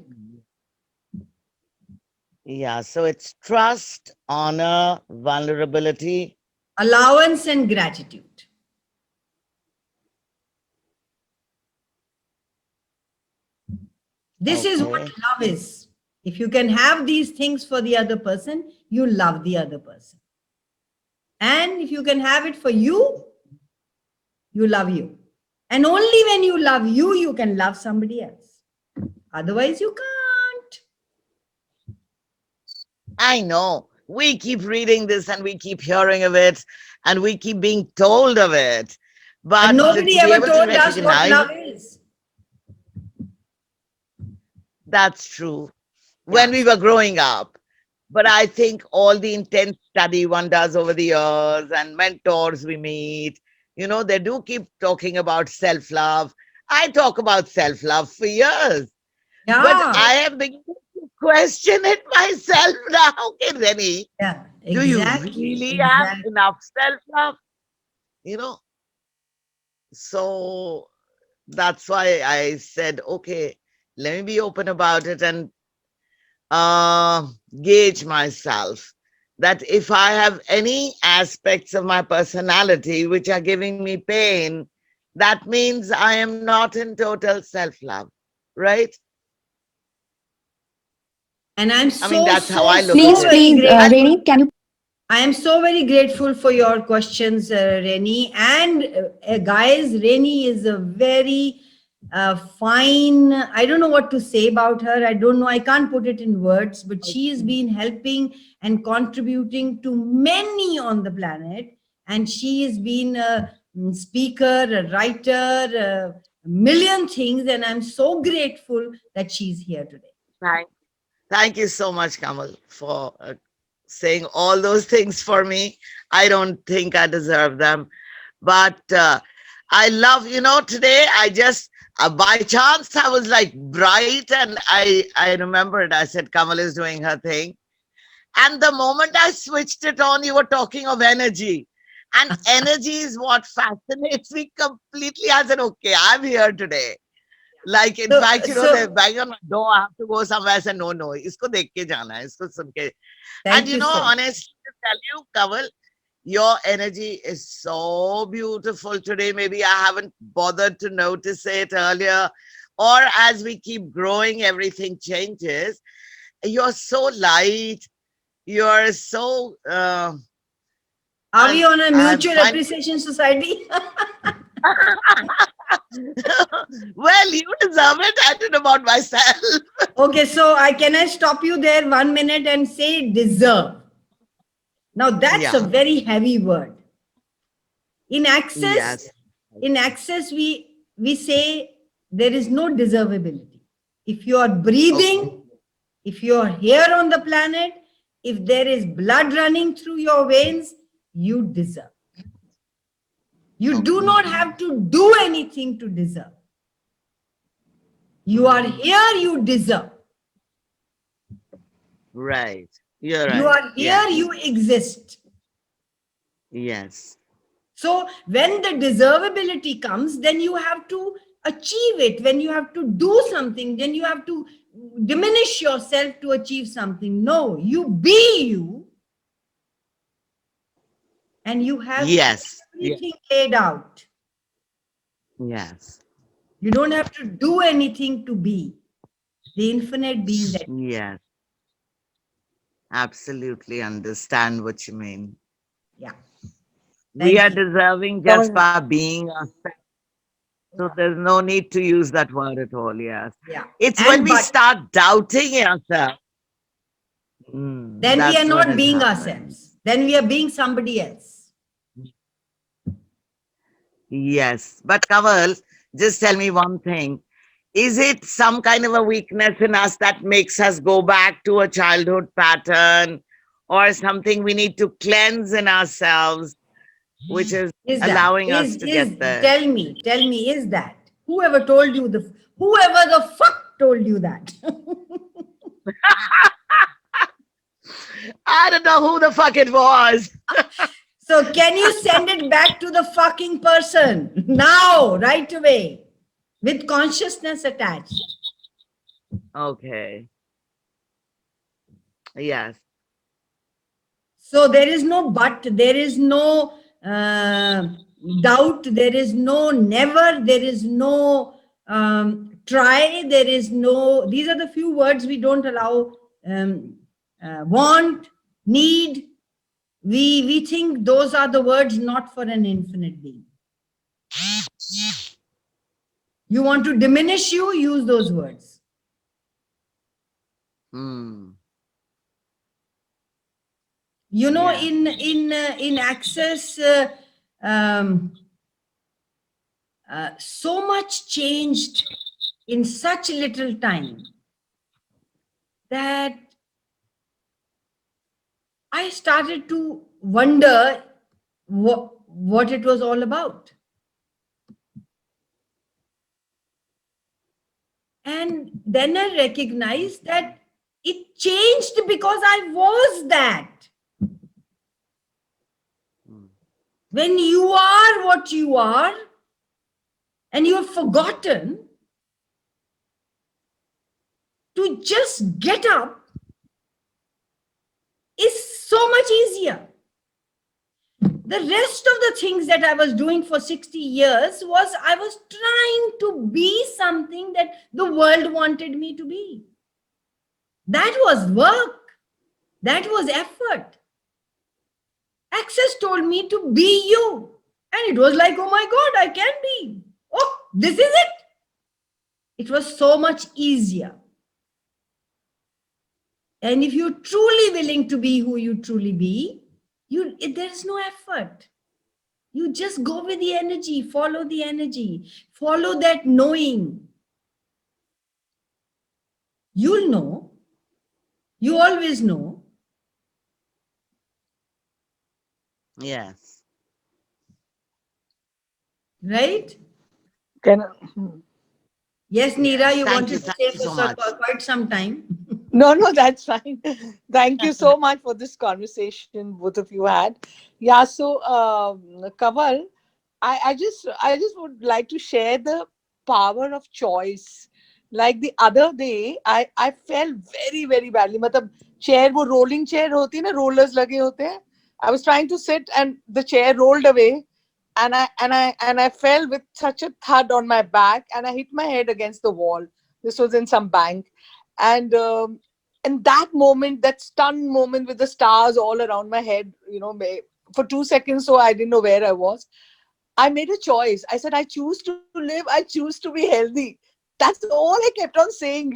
Yeah, so it's trust, honor, vulnerability, Allowance and gratitude. This is what love is. If you can have these things for the other person, you love the other person. And if you can have it for you, you love you. And only when you love you, you can love somebody else. Otherwise, you can't. I know. We keep reading this and we keep hearing of it and we keep being told of it. But nobody to be ever able to told us what recognize love is. that's true. When we were growing up. But I think all the intense study one does over the years and mentors we meet, they do keep talking about self-love. I talk about self-love for years. Yeah. But I am beginning to question it myself now. Okay, Reni. Yeah, exactly. Do you really have enough self-love? So that's why I said, okay, let me be open about it. And gauge myself that if I have any aspects of my personality which are giving me pain, that means I am not in total self-love, right? And I'm I mean, that's how I look so at it. very grateful. Reni, can you I am so very grateful for your questions, Reni. And guys, Reni is a very fine, I don't know what to say about her. I don't know, I can't put it in words, but she's been helping and contributing to many on the planet. And she has been a speaker, a writer, a million things. And I'm so grateful that she's here today. Thank you so much, Kamal, for saying all those things for me. I don't think I deserve them. But I love, today I just, by chance, I was like bright and I remembered, I said, Kamal is doing her thing. And the moment I switched it on, you were talking of energy. And energy is what fascinates me completely. I said, okay, I'm here today. Like, in fact, they're banging on my door, I have to go somewhere. I said, no, isko dekh ke jana hai, isko sun ke. And honestly, to tell you, Kamal, your energy is so beautiful today. Maybe I haven't bothered to notice it earlier. Or as we keep growing, everything changes. You're so light. You're so... Are we on a mutual appreciation society? Well, you deserve it. I don't know about myself. Okay, so can I stop you there 1 minute and say deserve? Now that's a very heavy word. In Access, we say there is no deservability. If you are breathing, if you are here on the planet, if there is blood running through your veins, you deserve. You do not have to do anything to deserve. You are here, you deserve. Right. You're right. You are here, you exist. Yes. So when the deservability comes, then you have to achieve it. When you have to do something, then you have to diminish yourself to achieve something. No, you be you. And you have everything laid out. Yes. You don't have to do anything to be the infinite being that. Yes. Absolutely understand what you mean. Yeah. We are deserving just by being ourselves. So there's no need to use that word at all. Yes. Yeah. It's when we start doubting ourselves. Then we are not being ourselves. Then we are being somebody else. Yes. But Kamal, just tell me one thing. Is it some kind of a weakness in us that makes us go back to a childhood pattern or something we need to cleanse in ourselves, which is allowing us to get there? Tell me, is that? Whoever told you whoever the fuck told you that? I don't know who the fuck it was. So can you send it back to the fucking person now, right away? With consciousness attached. Okay. Yes. So there is no but, there is no doubt, there is no never, there is no try, there is no, these are the few words we don't allow, want, need. We think those are the words not for an infinite being. You want to diminish you, use those words. You know, in Access, so much changed in such little time that I started to wonder what it was all about. And then I recognized that it changed because I was that. When you are what you are, and you have forgotten to just get up so much easier. The rest of the things that I was doing for 60 years was I was trying to be something that the world wanted me to be. That was work. That was effort. Access told me to be you. And it was like, oh my God, I can be. Oh, this is it. It was so much easier. And if you're truly willing to be who you truly be, there's no effort. You just go with the energy, follow that knowing. You'll know. You always know. Yes. Right? Yes, Neera, Yes. you Thank wanted you. to Thank say you for so much. quite some time. No, that's fine. Thank you so much for this conversation both of you had. Yeah, so Kaval, I just would like to share the power of choice. Like the other day, I felt very, very badly. मतलब chair वो rolling chair होती है ना, rollers लगे होते हैं. I was trying to sit and the chair rolled away, and I fell with such a thud on my back, and I hit my head against the wall. This was in some bank, and that moment, that stunned moment with the stars all around my head, for 2 seconds, so I didn't know where I was. I made a choice. I said, I choose to live. I choose to be healthy. That's all I kept on saying.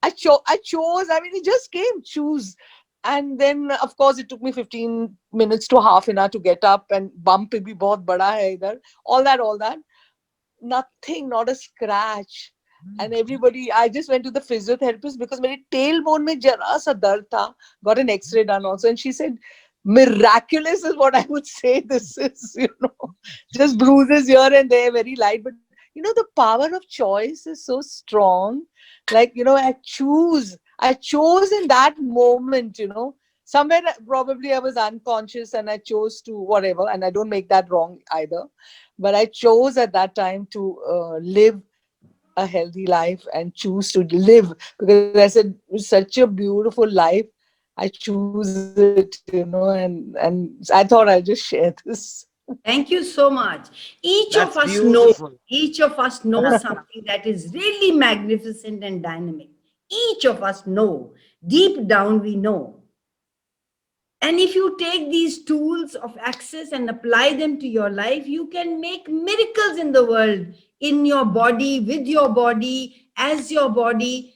I chose. I mean, it just came, choose. And then, of course, it took me 15 minutes to half an hour to get up, and bump bhi bahut bada hai idhar. All that. Nothing, not a scratch. And everybody, I just went to the physiotherapist because my tailbone mein jara sa dard tha. Got an X-ray done also, and she said, miraculous is what I would say. This is, just bruises here and there, very light. But the power of choice is so strong. Like, I chose in that moment. Somewhere probably I was unconscious and I chose to whatever, and I don't make that wrong either. But I chose at that time to live a healthy life and choose to live, because I said, it's such a beautiful life. I choose it, and I thought I'll just share this. Thank you so much. Each That's of us beautiful. knows something that is really magnificent and dynamic. Each of us know. Deep down we know. And if you take these tools of access and apply them to your life, you can make miracles in the world, in your body, with your body, as your body.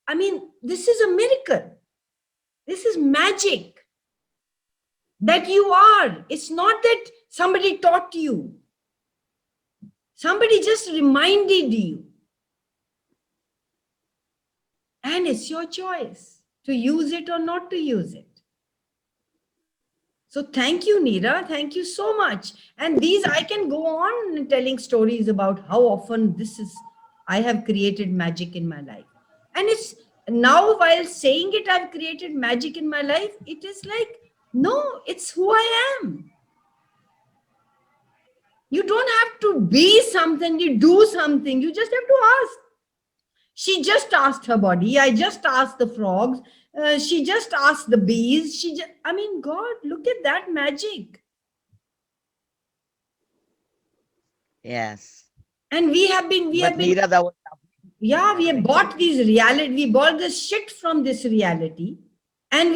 I mean, this is a miracle. This is magic that you are. It's not that somebody taught you. Somebody just reminded you. And it's your choice to use it or not to use it. So thank you, Neera. Thank you so much. And I can go on telling stories about how often I have created magic in my life. And it's now, while saying it, I've created magic in my life. It is like, no, it's who I am. You don't have to be something, you do something. You just have to ask. She just asked her body. I just asked the frogs. She just asked the bees. God, look at that magic. Yes. And we have Neera, that was we have bought these reality. We bought this shit from this reality, and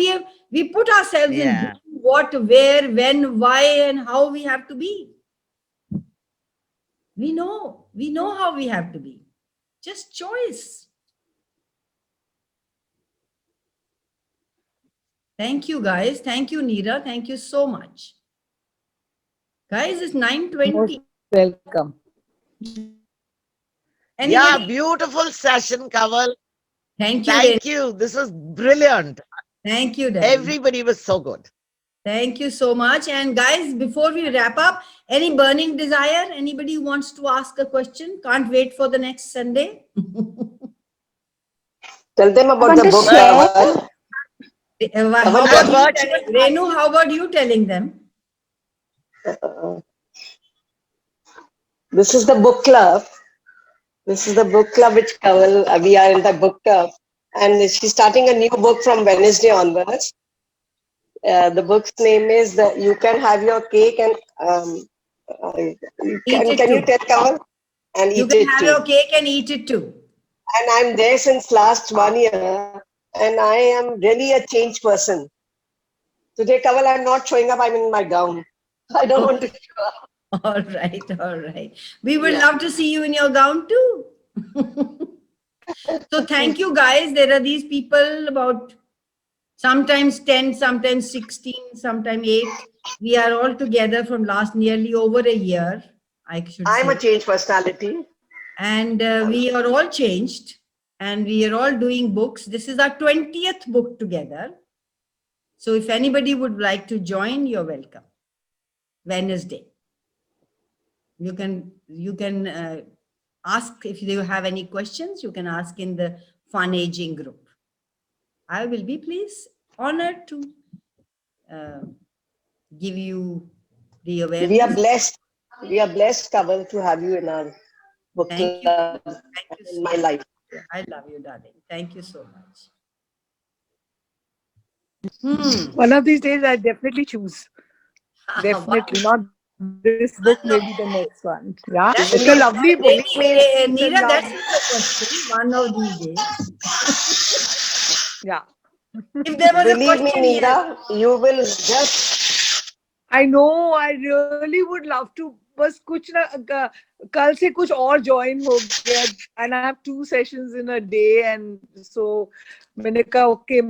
we put ourselves in what, where, when, why, and how we have to be. We know how we have to be. Just choice. Thank you, guys. Thank you, Neera. Thank you so much. Guys, it's 9:20. Welcome. Anybody? Yeah, beautiful session, Kaval. Thank you. Thank you. This was brilliant. Thank you, Dad. Everybody was so good. Thank you so much. And guys, before we wrap up, any burning desire? Anybody who wants to ask a question? Can't wait for the next Sunday. Tell them about the book. Renu, how about you telling them? This is the book club. This is the book club which Kaval, we are in the book club. And she's starting a new book from Wednesday onwards. The book's name is You Can Have Your Cake and Eat it can you too. tell Kamal? And You eat can it have too. your cake and eat it too. And I'm there since last 1 year, and I am really a changed person. Today, Kamal, I'm not showing up. I'm in my gown. I don't want to show up. All right, all right. We would Yeah. love to see you in your gown too. So thank you guys. There are these people about sometimes 10, sometimes 16, sometimes 8. We are all together from last nearly over a year, I should I'm say. a changed personality. And we are all changed and we are all doing books. This is our 20th book together. So if anybody would like to join, you're welcome. Wednesday. You can ask if you have any questions, you can ask in the Fun Aging group. I will be pleased, honored to give you the awareness. We are blessed. We are blessed, Kamal, to have you in our book Thank you. club Thank you in so my much. life. I love you, darling. Thank you so much. One of these days, I definitely choose. Definitely not this book, maybe the next one. Yeah, That's it's a lovely book. Neera, that's not a question. One of these days. Yeah. If there was a Believe me, question, yes. Neera, you will just. I know. I really would love to. बस कुछ ना कल से कुछ और join हो गया and I have 2 sessions in a day and so मैंने कहा okay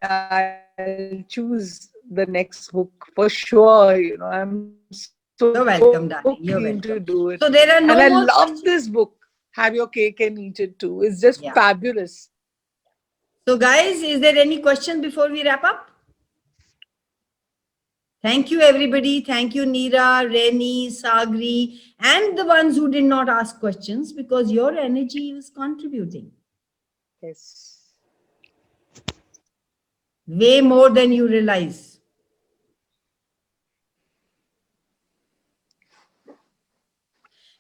I'll choose the next book for sure. You know, I'm so You're welcome, darling. You're keen welcome. to do it. So there are no and I more love questions. this book. Have Your Cake and Eat It Too. It's just Yeah. fabulous. So guys, is there any question before we wrap up? Thank you, everybody. Thank you, Neera, Reni, Sagri, and the ones who did not ask questions because your energy is contributing. Yes. Way more than you realize.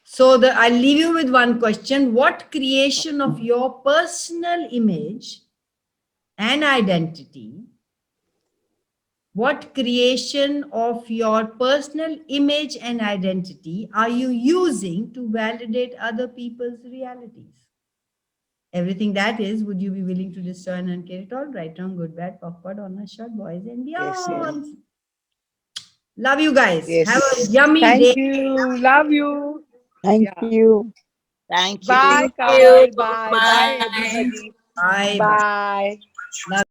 So I'll leave you with one question. What creation of your personal image and identity, what creation of your personal image and identity are you using to validate other people's realities? Everything that is, would you be willing to discern and care it all? Right, wrong, good, bad, awkward, honest, short, boys and beyond. Yes. Love you guys. Yes. Have a yummy Thank day. you. Love you. Thank Yeah. you. Thank you. Bye, Thank you. Kamal. Bye. Bye, Bye. everybody. Bye. Bye. Love